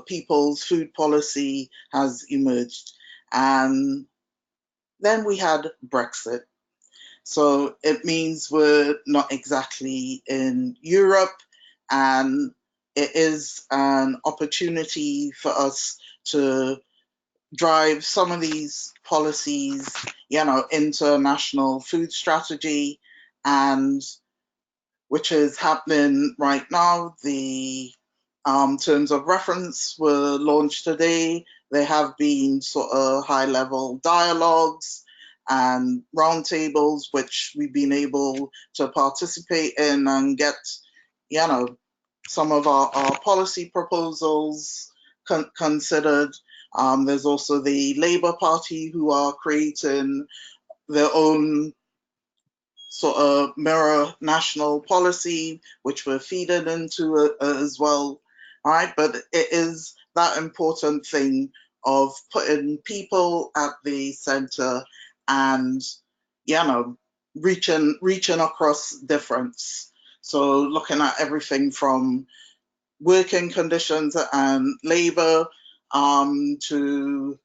People's Food Policy has emerged. And then we had Brexit. So it means we're not exactly in Europe, and it is an opportunity for us to drive some of these policies, into national food strategy, and which is happening right now. The terms of reference were launched today. There have been sort of high-level dialogues and roundtables, which we've been able to participate in and get, some of our policy proposals considered. There's also the Labour Party, who are creating their own sort of mirror national policy, which we're feeding into as well. All right, but it is that important thing of putting people at the center and, reaching across difference. So looking at everything from working conditions and labor to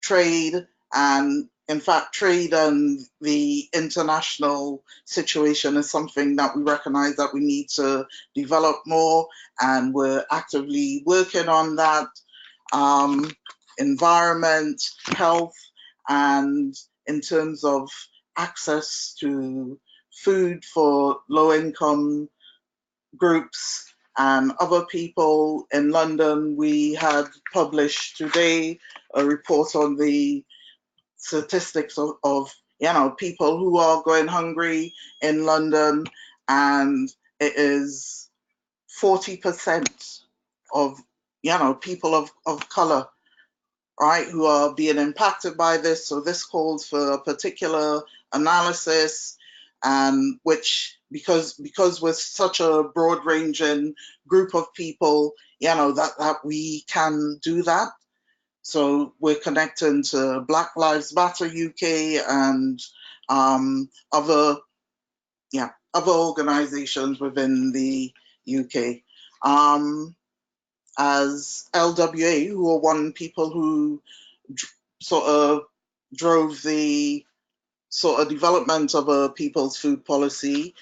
trade, and in fact trade and the international situation is something that we recognize that we need to develop more, and we're actively working on that. Environment, health, and in terms of access to food for low-income groups and other people. In London, we had published today a report on the statistics of people who are going hungry in London, and it is 40% of people of color, right, who are being impacted by this. So this calls for a particular analysis, and which because we're such a broad-ranging group of people, that we can do that. So we're connecting to Black Lives Matter UK and other organizations within the UK. As LWA, who are one people who sort of drove the sort of development of a people's food policy,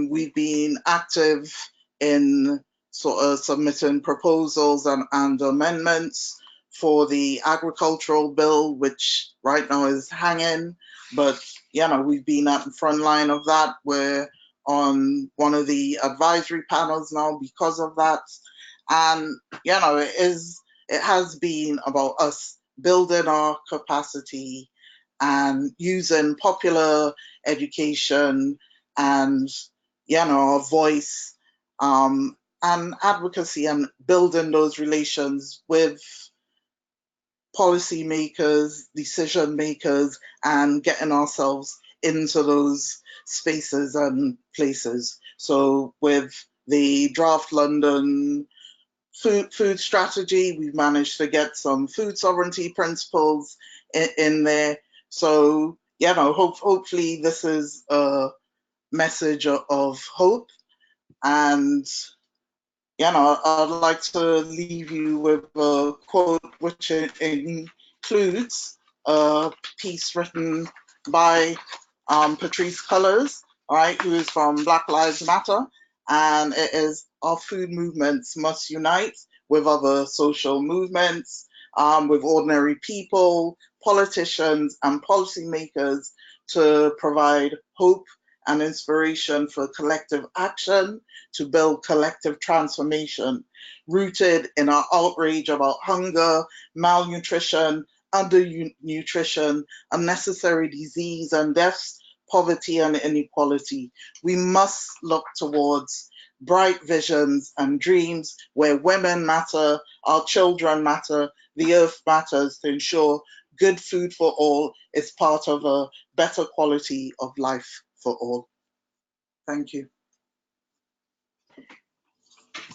we've been active in sort of submitting proposals and amendments for the agricultural bill, which right now is hanging, but we've been at the front line of that. We're on one of the advisory panels now because of that. And it has been about us building our capacity and using popular education and our voice and advocacy, and building those relations with policymakers, decision makers, and getting ourselves into those spaces and places. So with the Draft London food strategy, we've managed to get some food sovereignty principles in there. So hopefully this is a message of hope. And I'd like to leave you with a quote which includes a piece written by Patrice Cullors, right, who is from Black Lives Matter, and it is: our food movements must unite with other social movements, with ordinary people, politicians, and policymakers to provide hope and inspiration for collective action to build collective transformation, rooted in our outrage about hunger, malnutrition, undernutrition, unnecessary disease and deaths, poverty and inequality. We must look towards bright visions and dreams where women matter, our children matter, the earth matters, to ensure good food for all is part of a better quality of life for all. Thank you.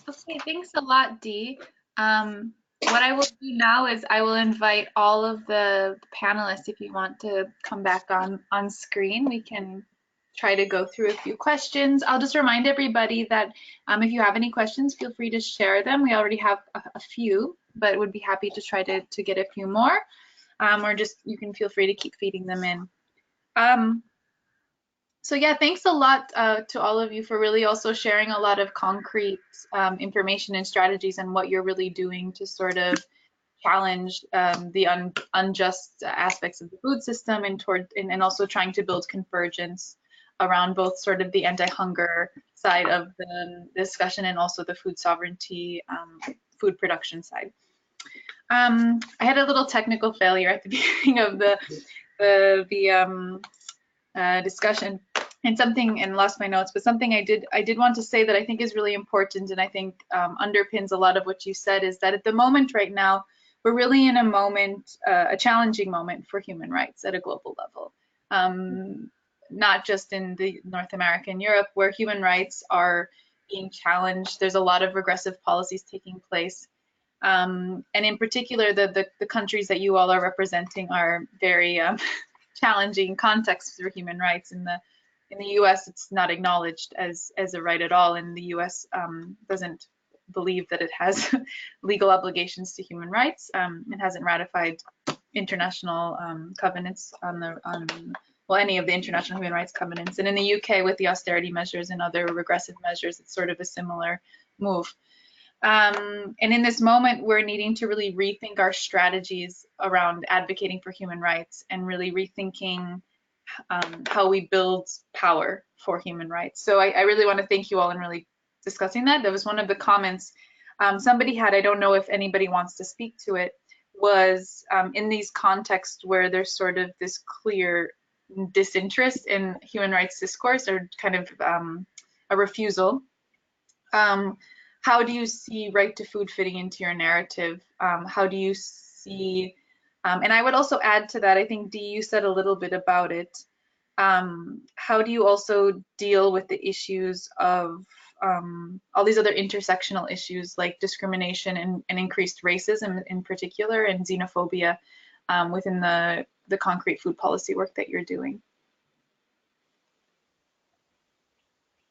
Okay, thanks a lot, Dee. What I will do now is I will invite all of the panelists, if you want to come back on screen, we can try to go through a few questions. I'll just remind everybody that if you have any questions, feel free to share them. We already have a few, but would be happy to try to get a few more, or just you can feel free to keep feeding them in. So yeah, thanks a lot to all of you for really also sharing a lot of concrete information and strategies and what you're really doing to sort of challenge the unjust aspects of the food system, and also trying to build convergence around both sort of the anti-hunger side of the discussion and also the food sovereignty, food production side. I had a little technical failure at the beginning of the discussion, and lost my notes, but something I did want to say that I think is really important, and I think underpins a lot of what you said, is that at the moment right now, we're really in a moment, a challenging moment for human rights at a global level. Not just in the North America and Europe, where human rights are being challenged. There's a lot of regressive policies taking place. And in particular, the countries that you all are representing are very challenging contexts for human rights. In the US, it's not acknowledged as a right at all, and the US doesn't believe that it has legal obligations to human rights. It hasn't ratified international covenants well, any of the international human rights covenants. And in the UK, with the austerity measures and other regressive measures, it's sort of a similar move. And in this moment, we're needing to really rethink our strategies around advocating for human rights, and really rethinking how we build power for human rights. So I really want to thank you all in really discussing that. That was one of the comments somebody had, I don't know if anybody wants to speak to it, was in these contexts where there's sort of this clear disinterest in human rights discourse, or kind of a refusal. How do you see right to food fitting into your narrative? How do you see, and I would also add to that, I think Dee, you said a little bit about it. How do you also deal with the issues of all these other intersectional issues like discrimination and increased racism in particular, and xenophobia within the concrete food policy work that you're doing?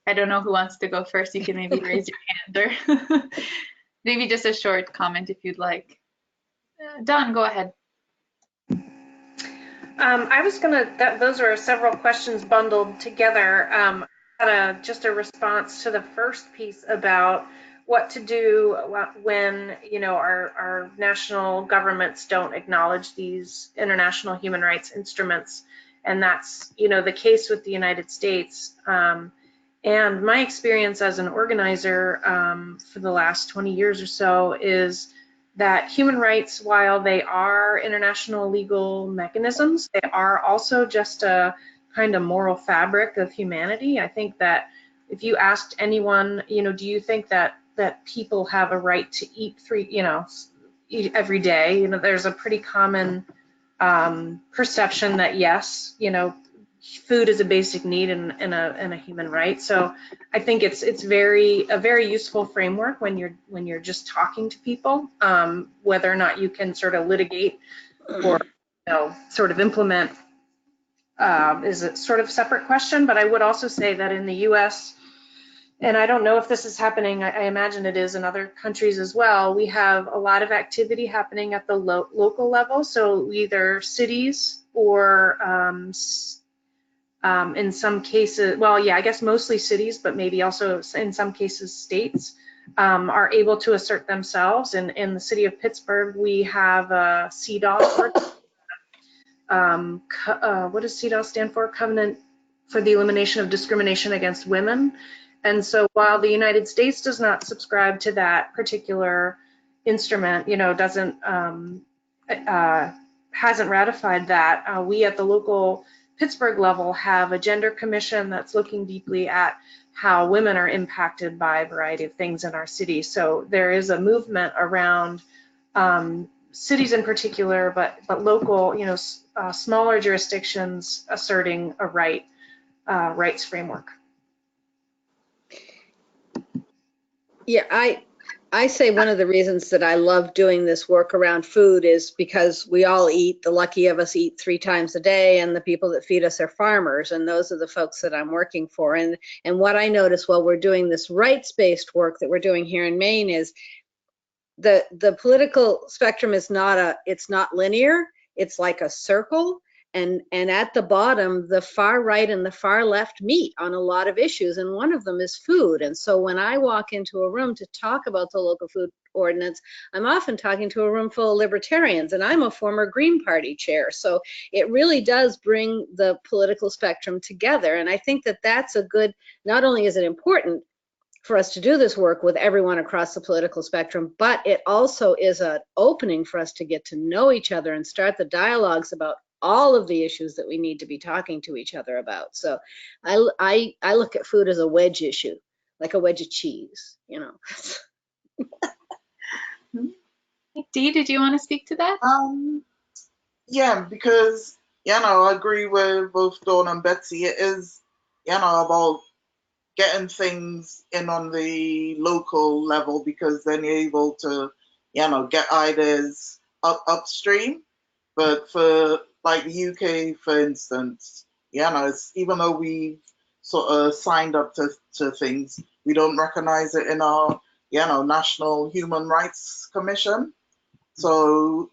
I don't know who wants to go first. You can maybe raise your hand, or maybe just a short comment if you'd like. Dawn, go ahead. I was gonna, those are several questions bundled together. Just a response to the first piece about what to do when, you know, our national governments don't acknowledge these international human rights instruments. And that's, you know, the case with the United States. And my experience as an organizer for the last 20 years or so is that human rights, while they are international legal mechanisms, they are also just a kind of moral fabric of humanity. I think that if you asked anyone, you know, do you think that people have a right to eat eat every day? You know, there's a pretty common perception that yes, you know, food is a basic need and a human right. So I think it's a very useful framework when you're just talking to people, whether or not you can sort of litigate or, you know, sort of implement is a sort of separate question. But I would also say that in the US, and I don't know if this is happening, I imagine it is in other countries as well, we have a lot of activity happening at the local level. So either cities or in some cases, well, yeah, I guess mostly cities, but maybe also in some cases states are able to assert themselves. And in the city of Pittsburgh, we have a CEDAW. What does CEDAW stand for? Covenant for the Elimination of Discrimination Against Women. And so while the United States does not subscribe to that particular instrument, you know, hasn't ratified that, we at the local Pittsburgh level have a gender commission that's looking deeply at how women are impacted by a variety of things in our city. So there is a movement around cities in particular, but local, you know, smaller jurisdictions asserting a rights framework. Yeah, I say one of the reasons that I love doing this work around food is because we all eat. The lucky of us eat 3 times a day, and the people that feed us are farmers, and those are the folks that I'm working for. And what I notice while we're doing this rights-based work that we're doing here in Maine is the political spectrum is it's not linear. It's like a circle. And at the bottom, the far right and the far left meet on a lot of issues, and one of them is food. And so when I walk into a room to talk about the local food ordinance, I'm often talking to a room full of libertarians, and I'm a former Green Party chair. So it really does bring the political spectrum together. And I think that that's a good, not only is it important for us to do this work with everyone across the political spectrum, but it also is an opening for us to get to know each other and start the dialogues about all of the issues that we need to be talking to each other about. So I look at food as a wedge issue, like a wedge of cheese, you know. Dee, did you want to speak to that? Yeah, because, I agree with both Dawn and Betsy. It is, about getting things in on the local level, because then you're able to, get ideas upstream. But for like the UK, for instance, it's, even though we've sort of signed up to things, we don't recognize it in our, National Human Rights Commission. So,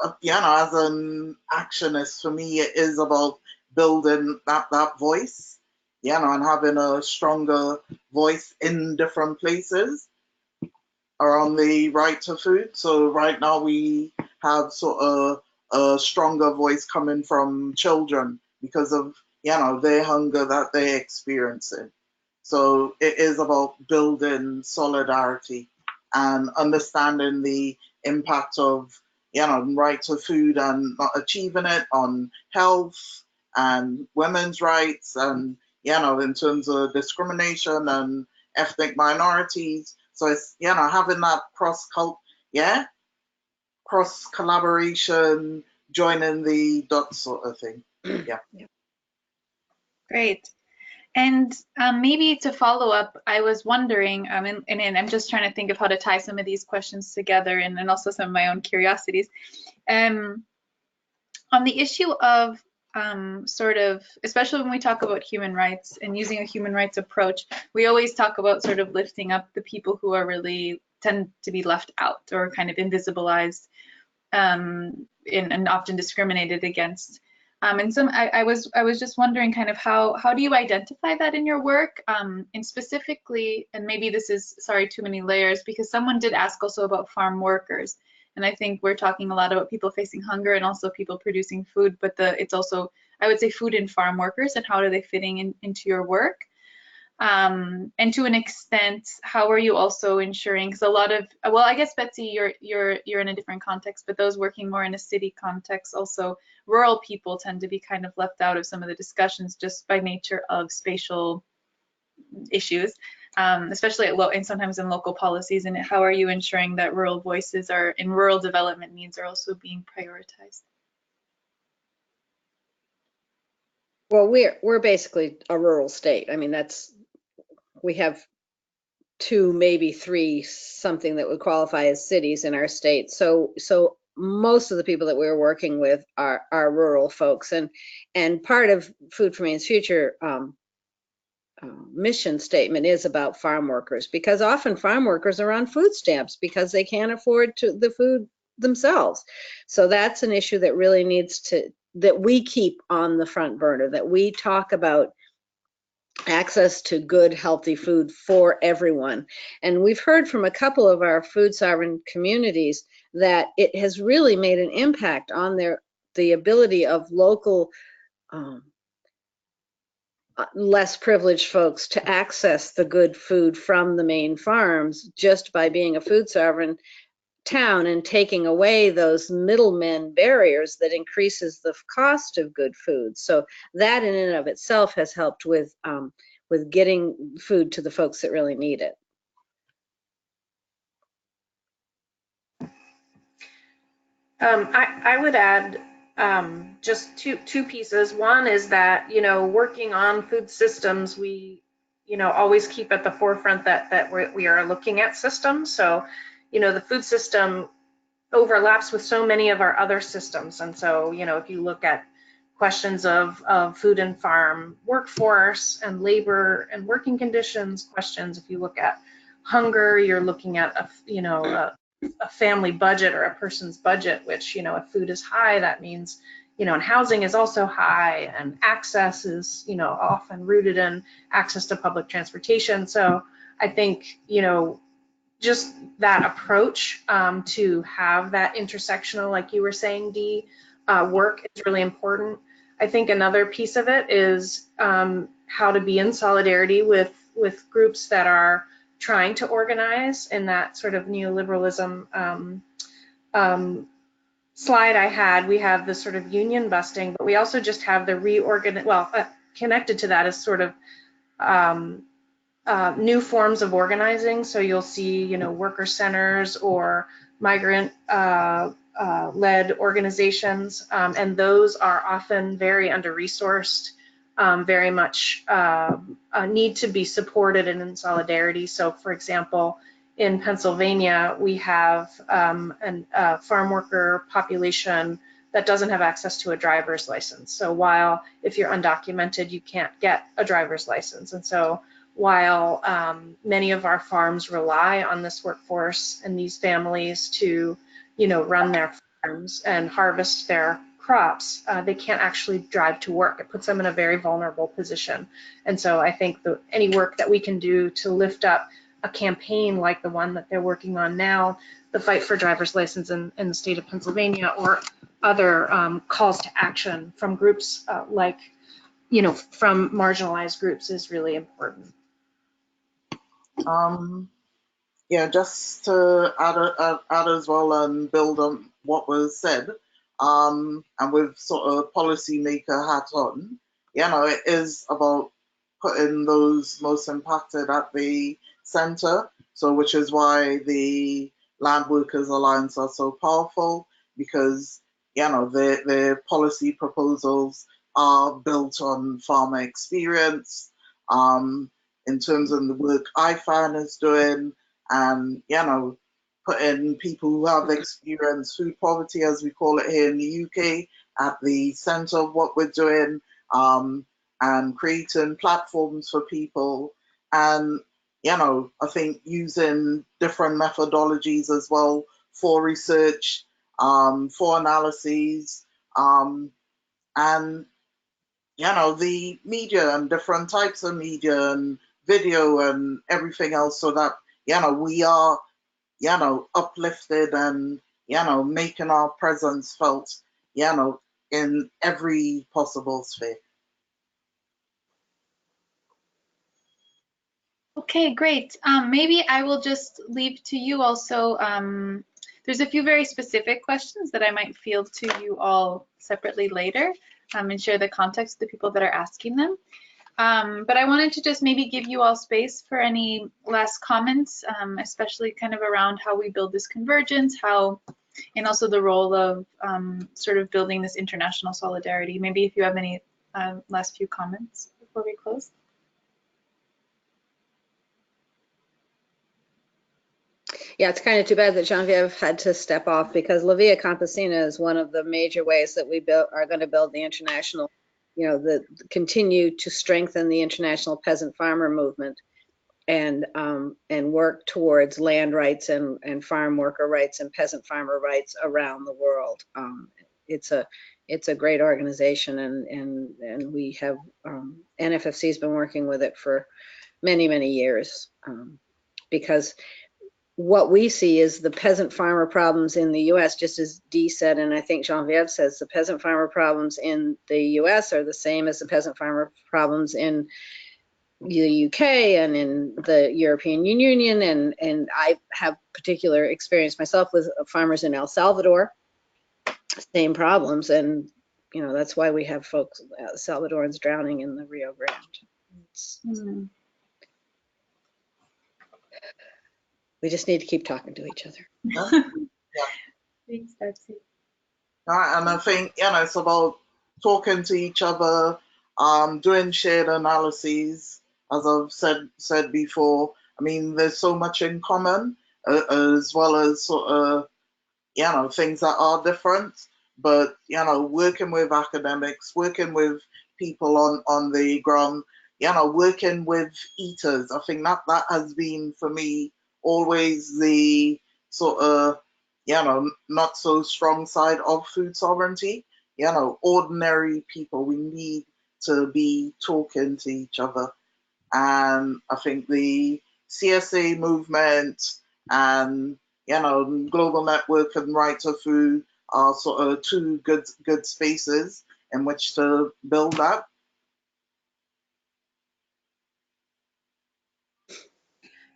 as an actionist, for me, it is about building that voice, and having a stronger voice in different places around the right to food. So right now we have sort of a stronger voice coming from children because of, their hunger that they're experiencing. So it is about building solidarity and understanding the impact of, right to food and not achieving it on health and women's rights, and, in terms of discrimination and ethnic minorities. So it's, having that cross collaboration, joining the dots sort of thing. Yeah. Great. And maybe to follow up, I was wondering, and I'm just trying to think of how to tie some of these questions together, and also some of my own curiosities. On the issue of sort of, especially when we talk about human rights and using a human rights approach, we always talk about sort of lifting up the people who are really tend to be left out or kind of invisibilized and often discriminated against. And so I was just wondering kind of how do you identify that in your work, and specifically, and maybe this is, sorry, too many layers, because someone did ask also about farm workers. And I think we're talking a lot about people facing hunger and also people producing food, but it's also, I would say, food and farm workers, and how are they fitting into your work? And to an extent, how are you also ensuring, because a lot of, well, I guess Betsy, you're in a different context, but those working more in a city context, also rural people tend to be kind of left out of some of the discussions just by nature of spatial issues, especially and sometimes in local policies. And how are you ensuring that rural voices are in rural development needs are also being prioritized? Well, we're basically a rural state. I mean, we have 2, maybe 3, something that would qualify as cities in our state. So most of the people that we're working with are rural folks, and part of Food for Maine's future mission statement is about farm workers, because often farm workers are on food stamps because they can't afford the food themselves. So that's an issue that really needs that we keep on the front burner, that we talk about access to good, healthy food for everyone. And we've heard from a couple of our food sovereign communities that it has really made an impact on the ability of local less privileged folks to access the good food from the main farms just by being a food sovereign town and taking away those middlemen barriers that increases the cost of good food. So that in and of itself has helped with getting food to the folks that really need it. I would add just two pieces. One is that, working on food systems, we, always keep at the forefront that we are looking at systems. So, the food system overlaps with so many of our other systems. And so, if you look at questions of food and farm workforce and labor and working conditions questions, if you look at hunger, you're looking at a family budget or a person's budget, which, if food is high, that means, and housing is also high, and access is, often rooted in access to public transportation. So I think, just that approach to have that intersectional, like you were saying, Dee, work is really important. I think another piece of it is how to be in solidarity with groups that are trying to organize in that sort of neoliberalism slide I had. We have the sort of union busting, but we also just have the connected to that is sort of new forms of organizing. So you'll see, you know, worker centers or migrant led organizations, and those are often very under-resourced, very much need to be supported and in solidarity. So for example, in Pennsylvania, we have a farm worker population that doesn't have access to a driver's license. So while if you're undocumented, you can't get a driver's license. And so while many of our farms rely on this workforce and these families to, you know, run their farms and harvest their crops, they can't actually drive to work. It puts them in a very vulnerable position. And so I think any work that we can do to lift up a campaign like the one that they're working on now, the Fight for Driver's License in the state of Pennsylvania, or other calls to action from groups like, you know, from marginalized groups, is really important. Yeah, just to add as well and build on what was said, and with sort of policymaker hat on, you know, it is about putting those most impacted at the center. So, which is why the Land Workers Alliance are so powerful, because, you know, their policy proposals are built on farmer experience, in terms of the work IFAN is doing, and, you know, putting people who have experienced food poverty, as we call it here in the UK, at the center of what we're doing, and creating platforms for people. And, you know, I think using different methodologies as well for research, for analyses, and, you know, the media and different types of media and video and everything else, so that, you know, we are, you know, uplifted and, you know, making our presence felt, you know, in every possible sphere. Okay, great. Maybe I will just leave to you also. There's a few very specific questions that I might field to you all separately later, and share the context of the people that are asking them. But I wanted to just maybe give you all space for any last comments, especially kind of around how we build this convergence, and also the role of sort of building this international solidarity. Maybe if you have any last few comments before we close. Yeah, it's kind of too bad that Genevieve had to step off, because La Via Campesina is one of the major ways that we are going to build the international, you know, continue to strengthen the international peasant farmer movement, and work towards land rights and farm worker rights and peasant farmer rights around the world. It's a great organization, and we have NFFC has been working with it for many years, because what we see is the peasant farmer problems in the US, just as Dee said, and I think Genevieve says, the peasant farmer problems in the US are the same as the peasant farmer problems in the UK and in the European Union. And I have particular experience myself with farmers in El Salvador, same problems. And, you know, that's why we have folks, Salvadorans drowning in the Rio Grande. We just need to keep talking to each other. Yeah. Thanks, Betsy. And I think, you know, it's about talking to each other, doing shared analyses, as I've said before. I mean, there's so much in common, as well as sort of, you know, things that are different. But, you know, working with academics, working with people on the ground, you know, working with eaters. I think that has been, for me, always the sort of, you know, not so strong side of food sovereignty. You know, ordinary people, we need to be talking to each other. And I think the CSA movement And Global Network and Right to Food are sort of two good spaces in which to build that.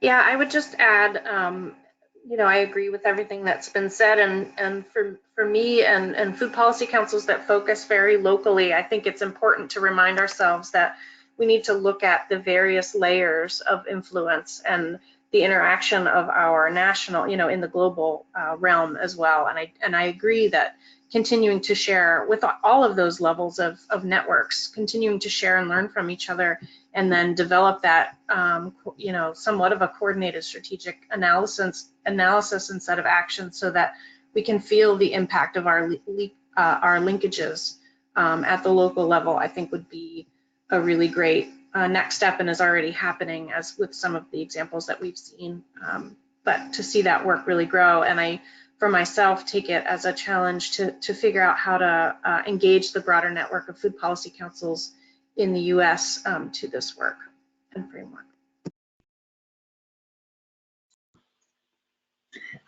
Yeah, I would just add, I agree with everything that's been said, and for me and food policy councils that focus very locally, I think it's important to remind ourselves that we need to look at the various layers of influence and the interaction of our national, in the global realm as well. And I agree that continuing to share with all of those levels of networks, continuing to share and learn from each other, and then develop that, somewhat of a coordinated strategic analysis and set of actions so that we can feel the impact of our linkages at the local level, I think would be a really great next step, and is already happening as with some of the examples that we've seen. But to see that work really grow, and I, for myself, take it as a challenge to figure out how to engage the broader network of food policy councils in the US to this work and framework.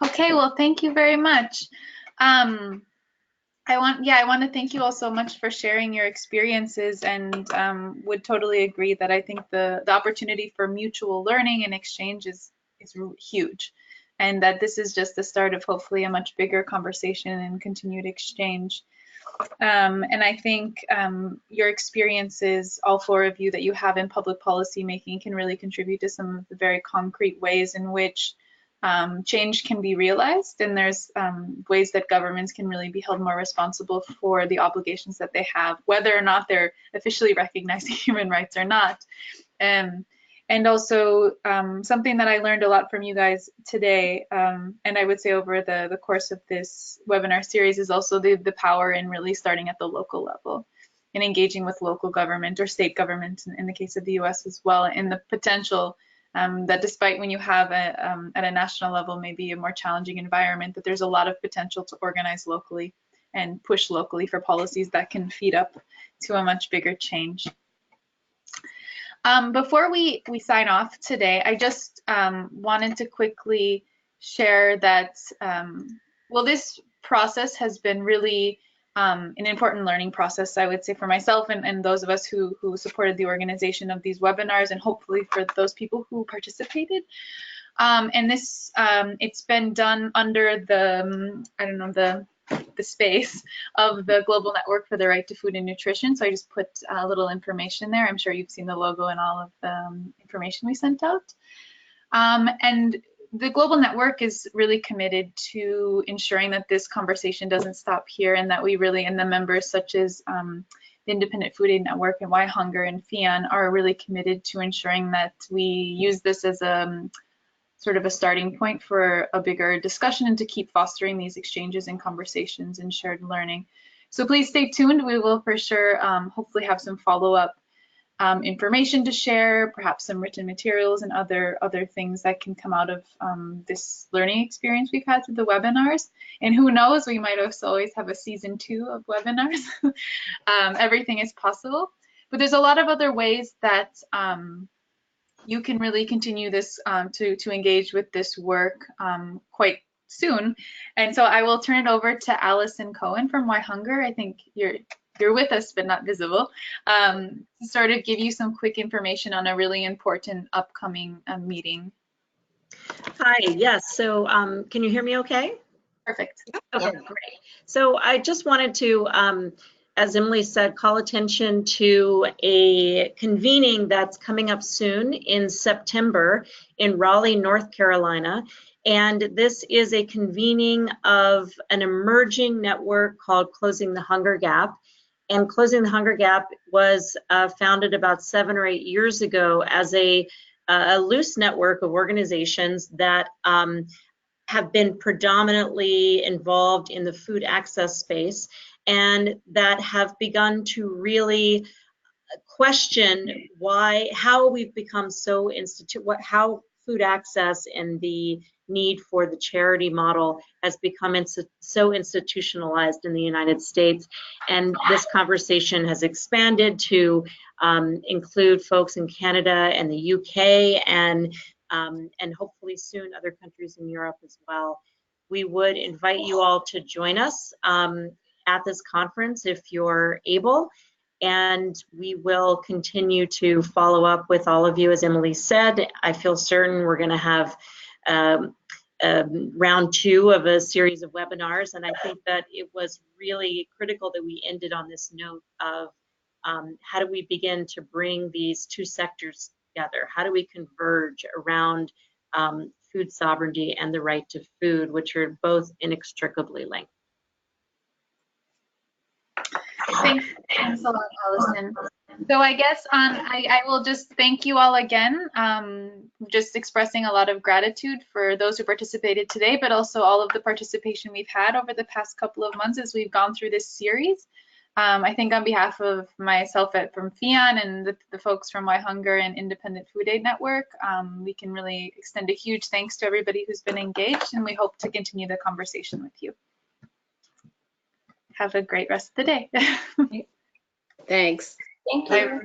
Okay, well, thank you very much. I want to thank you all so much for sharing your experiences, and would totally agree that I think the opportunity for mutual learning and exchange is huge, and that this is just the start of hopefully a much bigger conversation and continued exchange. And I think your experiences, all four of you that you have in public policy making, can really contribute to some of the very concrete ways in which change can be realized, and there's ways that governments can really be held more responsible for the obligations that they have, whether or not they're officially recognizing human rights or not. And also something that I learned a lot from you guys today, and I would say over the course of this webinar series, is also the power in really starting at the local level and engaging with local government or state government in the case of the US as well, and the potential that despite when you have at a national level maybe a more challenging environment, that there's a lot of potential to organize locally and push locally for policies that can feed up to a much bigger change. Before we sign off today, I just wanted to quickly share that, well, this process has been really an important learning process, I would say, for myself and those of us who supported the organization of these webinars, and hopefully for those people who participated. And this, it's been done under the, I don't know, the space of the Global Network for the Right to Food and Nutrition. So I just put a little information there. I'm sure you've seen the logo and all of the information we sent out. And the Global Network is really committed to ensuring that this conversation doesn't stop here, and that we really, and the members such as the Independent Food Aid Network and Why Hunger and FIAN are really committed to ensuring that we use this as a sort of a starting point for a bigger discussion, and to keep fostering these exchanges and conversations and shared learning. So please stay tuned. We will for sure hopefully have some follow-up information to share, perhaps some written materials and other things that can come out of this learning experience we've had through the webinars. And who knows, we might also always have a season 2 of webinars. Everything is possible. But there's a lot of other ways that you can really continue this to engage with this work quite soon. And so I will turn it over to Allison Cohen from Why Hunger. I think you're with us but not visible, to sort of give you some quick information on a really important upcoming meeting. Hi, yes, so can you hear me okay? Perfect. Okay, great. So I just wanted to, as Emily said, call attention to a convening that's coming up soon in September in Raleigh, North Carolina. And this is a convening of an emerging network called Closing the Hunger Gap. And Closing the Hunger Gap was founded about 7 or 8 years ago as a loose network of organizations that have been predominantly involved in the food access space, and that have begun to really question how we've become so how food access and the need for the charity model has become so institutionalized in the United States. And this conversation has expanded to include folks in Canada and the UK, and and hopefully soon other countries in Europe as well. We would invite you all to join us at this conference if you're able, and we will continue to follow up with all of you. As Emily said, I feel certain we're going to have round 2 of a series of webinars, and I think that it was really critical that we ended on this note of how do we begin to bring these 2 sectors together? How do we converge around food sovereignty and the right to food, which are both inextricably linked? Thanks a lot, Allison. So I guess I will just thank you all again, just expressing a lot of gratitude for those who participated today, but also all of the participation we've had over the past couple of months as we've gone through this series. I think on behalf of myself from FIAN and the folks from Why Hunger and Independent Food Aid Network, we can really extend a huge thanks to everybody who's been engaged, and we hope to continue the conversation with you. Have a great rest of the day. Thanks. Thank you. Bye.